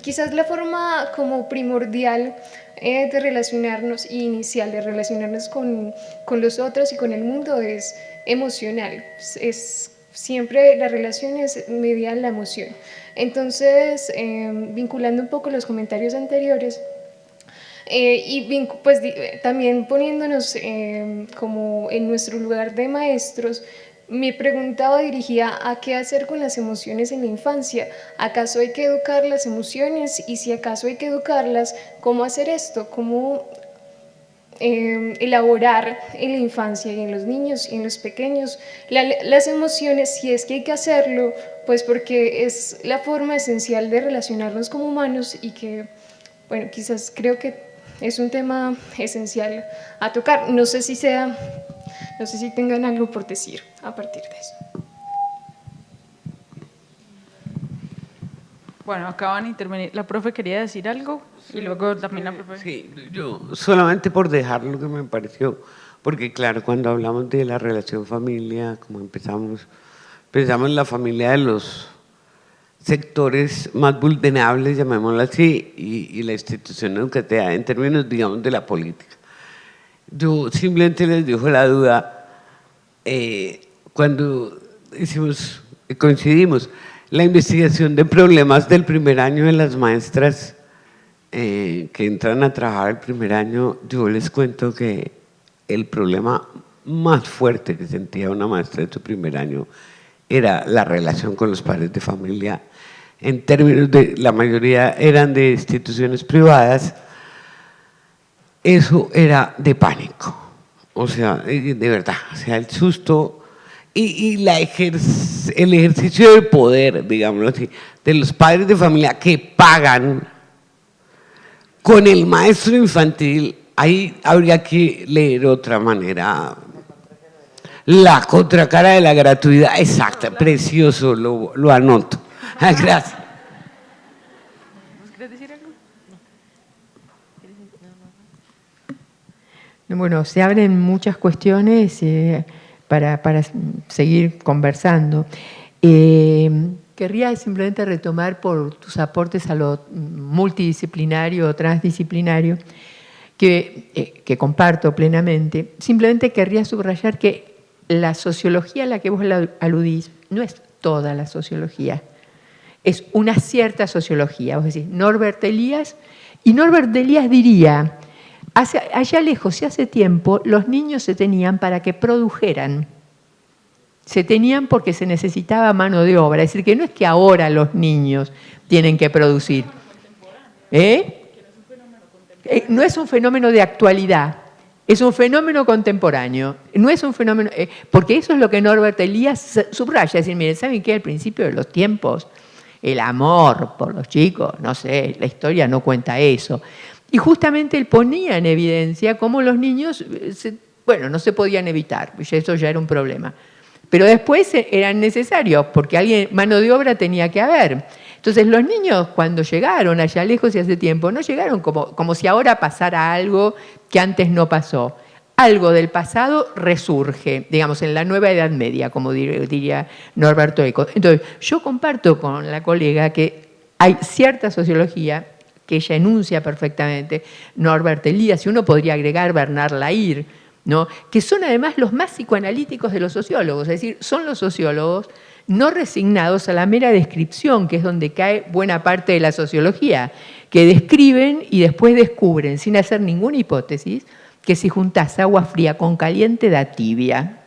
quizás la forma como primordial de relacionarnos y inicial de relacionarnos con los otros y con el mundo es emocional. Siempre la relación es mediada en la emoción. Entonces, vinculando un poco los comentarios anteriores, y pues también poniéndonos como en nuestro lugar de maestros, mi pregunta va dirigida a qué hacer con las emociones en la infancia. ¿Acaso hay que educar las emociones? Y si acaso hay que educarlas, ¿cómo hacer esto? ¿Cómo elaborar en la infancia y en los niños y en los pequeños las emociones, si es que hay que hacerlo, pues porque es la forma esencial de relacionarnos como humanos y que, bueno, quizás creo que es un tema esencial a tocar. No sé si tengan algo por decir a partir de eso. Bueno, acaban de intervenir. La profe quería decir algo y luego también la profe. Sí, yo solamente por dejar lo que me pareció, porque claro, cuando hablamos de la relación familia, como pensamos en la familia de los sectores más vulnerables, llamémoslo así, y la institución educativa en términos, digamos, de la política. Yo simplemente les dejo la duda, cuando coincidimos, la investigación de problemas del primer año de las maestras que entran a trabajar el primer año, yo les cuento que el problema más fuerte que sentía una maestra de su primer año era la relación con los padres de familia. En términos de, la mayoría eran de instituciones privadas, eso era de pánico. O sea, de verdad, o sea, el susto y el ejercicio de poder, digámoslo así, de los padres de familia que pagan con el maestro infantil, ahí habría que leer otra manera. La contracara de la gratuidad, exacta, precioso, lo anoto. Gracias. ¿Quieres decir algo? Bueno, se abren muchas cuestiones para seguir conversando. Querría simplemente retomar por tus aportes a lo multidisciplinario o transdisciplinario, que comparto plenamente. Simplemente querría subrayar que la sociología a la que vos aludís no es toda la sociología, es una cierta sociología. Vos decís, Norbert Elias, y Norbert Elias diría, allá lejos y hace tiempo, los niños se tenían para que produjeran. Se tenían porque se necesitaba mano de obra. Es decir, que no es que ahora los niños tienen que producir. No es un fenómeno de actualidad, es un fenómeno contemporáneo. No es un fenómeno... porque eso es lo que Norbert Elias subraya. Es decir, miren, ¿saben qué? Al principio de los tiempos, el amor por los chicos, no sé, la historia no cuenta eso. Y justamente él ponía en evidencia cómo los niños, no se podían evitar, eso ya era un problema. Pero después eran necesarios, porque mano de obra tenía que haber. Entonces los niños cuando llegaron allá lejos y hace tiempo, no llegaron como si ahora pasara algo que antes no pasó. Algo del pasado resurge, digamos, en la nueva Edad Media, como diría Norberto Eco. Entonces yo comparto con la colega que hay cierta sociología que ella enuncia perfectamente, Norbert Elias, y uno podría agregar Bernard Lahire, ¿no? Que son además los más psicoanalíticos de los sociólogos, es decir, son los sociólogos no resignados a la mera descripción, que es donde cae buena parte de la sociología, que describen y después descubren, sin hacer ninguna hipótesis, que si juntás agua fría con caliente da tibia.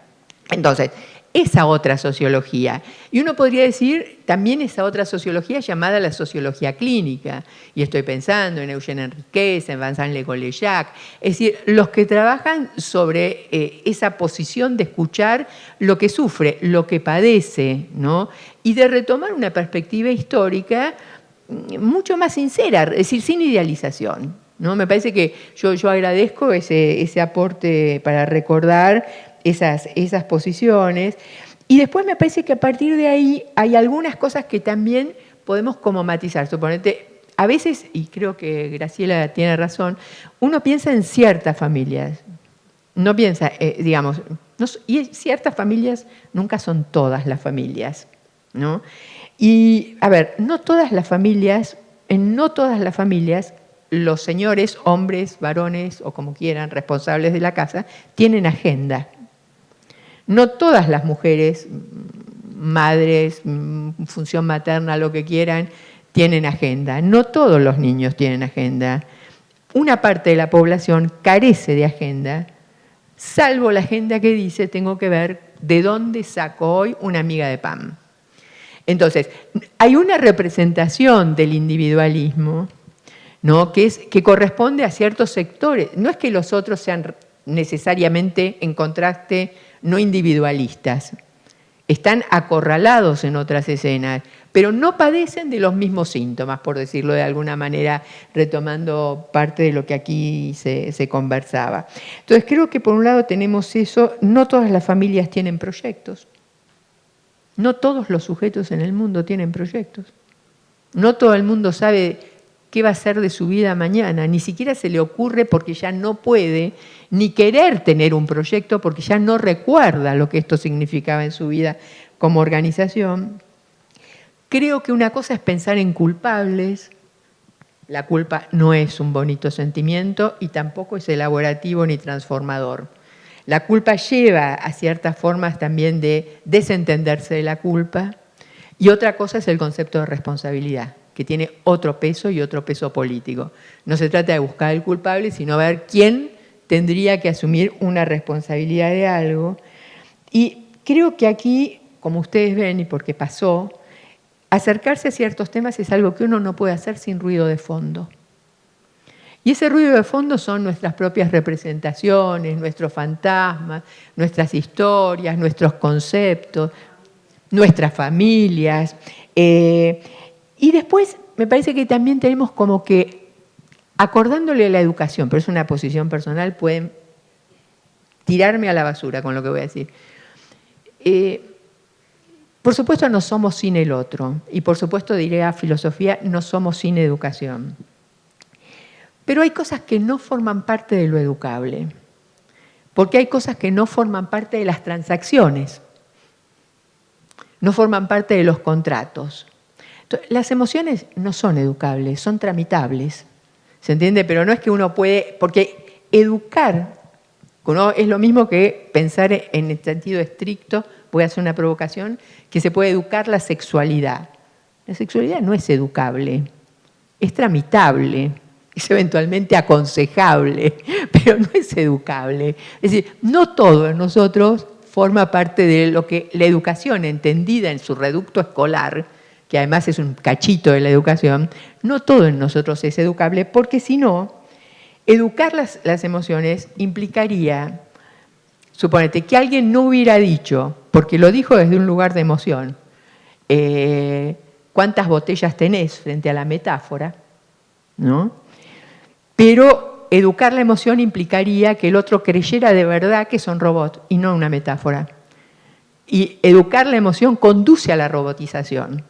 Entonces, esa otra sociología. Y uno podría decir también esa otra sociología llamada la sociología clínica. Y estoy pensando en Eugène Enriquez, en Vincent Legolejac. Es decir, los que trabajan sobre esa posición de escuchar lo que sufre, lo que padece, ¿no? Y de retomar una perspectiva histórica mucho más sincera, es decir, sin idealización, ¿no? Me parece que yo agradezco ese aporte para recordar esas posiciones. Y después me parece que a partir de ahí hay algunas cosas que también podemos como matizar. Suponete, a veces, y creo que Graciela tiene razón, uno piensa en ciertas familias, no piensa, digamos, y ciertas familias nunca son todas las familias, ¿no? Y, a ver, en no todas las familias, los señores, hombres, varones o como quieran, responsables de la casa, tienen agenda. No todas las mujeres, madres, función materna, lo que quieran, tienen agenda. No todos los niños tienen agenda. Una parte de la población carece de agenda, salvo la agenda que dice tengo que ver de dónde saco hoy una miga de pan. Entonces, hay una representación del individualismo, ¿no? Que corresponde a ciertos sectores. No es que los otros sean necesariamente en contraste no individualistas. Están acorralados en otras escenas, pero no padecen de los mismos síntomas, por decirlo de alguna manera, retomando parte de lo que aquí se conversaba. Entonces creo que por un lado tenemos eso, no todas las familias tienen proyectos, no todos los sujetos en el mundo tienen proyectos, no todo el mundo sabe qué va a ser de su vida mañana, ni siquiera se le ocurre porque ya no puede, ni querer tener un proyecto porque ya no recuerda lo que esto significaba en su vida como organización. Creo que una cosa es pensar en culpables, la culpa no es un bonito sentimiento y tampoco es elaborativo ni transformador. La culpa lleva a ciertas formas también de desentenderse de la culpa y otra cosa es el concepto de responsabilidad, que tiene otro peso y otro peso político. No se trata de buscar al culpable, sino ver quién tendría que asumir una responsabilidad de algo. Y creo que aquí, como ustedes ven y porque pasó, acercarse a ciertos temas es algo que uno no puede hacer sin ruido de fondo. Y ese ruido de fondo son nuestras propias representaciones, nuestros fantasmas, nuestras historias, nuestros conceptos, nuestras familias. Y después me parece que también tenemos como que, acordándole a la educación, pero es una posición personal, pueden tirarme a la basura con lo que voy a decir. Por supuesto no somos sin el otro, y por supuesto diré a filosofía, no somos sin educación. Pero hay cosas que no forman parte de lo educable, porque hay cosas que no forman parte de las transacciones, no forman parte de los contratos. Entonces, las emociones no son educables, son tramitables, ¿se entiende? Pero no es que uno puede, porque educar ¿no? es lo mismo que pensar en el sentido estricto, voy a hacer una provocación, que se puede educar la sexualidad. La sexualidad no es educable, es tramitable, es eventualmente aconsejable, pero no es educable. Es decir, no todo en nosotros forma parte de lo que la educación entendida en su reducto escolar, que además es un cachito de la educación, no todo en nosotros es educable, porque si no, educar las emociones implicaría, suponete, que alguien no hubiera dicho, porque lo dijo desde un lugar de emoción, ¿cuántas botellas tenés frente a la metáfora? ¿No? Pero educar la emoción implicaría que el otro creyera de verdad que son robots y no una metáfora. Y educar la emoción conduce a la robotización.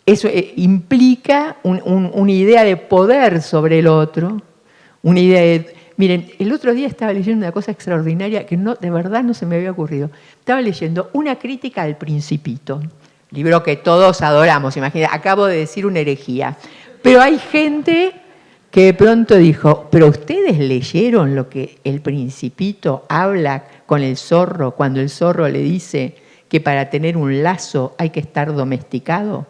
Eso implica una idea de poder sobre el otro, una idea de... Miren, el otro día estaba leyendo una cosa extraordinaria que de verdad no se me había ocurrido. Estaba leyendo una crítica al Principito, libro que todos adoramos, imagínate, acabo de decir una herejía. Pero hay gente que de pronto dijo, ¿pero ustedes leyeron lo que el Principito habla con el zorro cuando el zorro le dice que para tener un lazo hay que estar domesticado?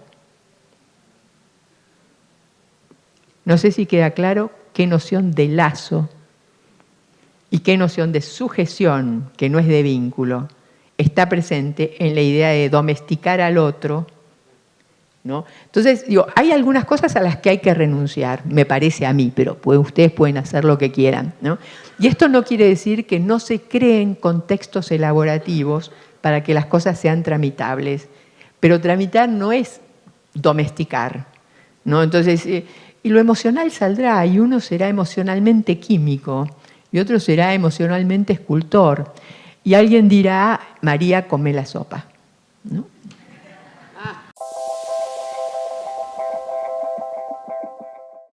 No sé si queda claro qué noción de lazo y qué noción de sujeción, que no es de vínculo, está presente en la idea de domesticar al otro, ¿no? Entonces, digo, hay algunas cosas a las que hay que renunciar, me parece a mí, pero ustedes pueden hacer lo que quieran, ¿no? Y esto no quiere decir que no se creen contextos elaborativos para que las cosas sean tramitables, pero tramitar no es domesticar, ¿no? Entonces, y lo emocional saldrá, y uno será emocionalmente químico, y otro será emocionalmente escultor. Y alguien dirá, María, come la sopa, ¿no?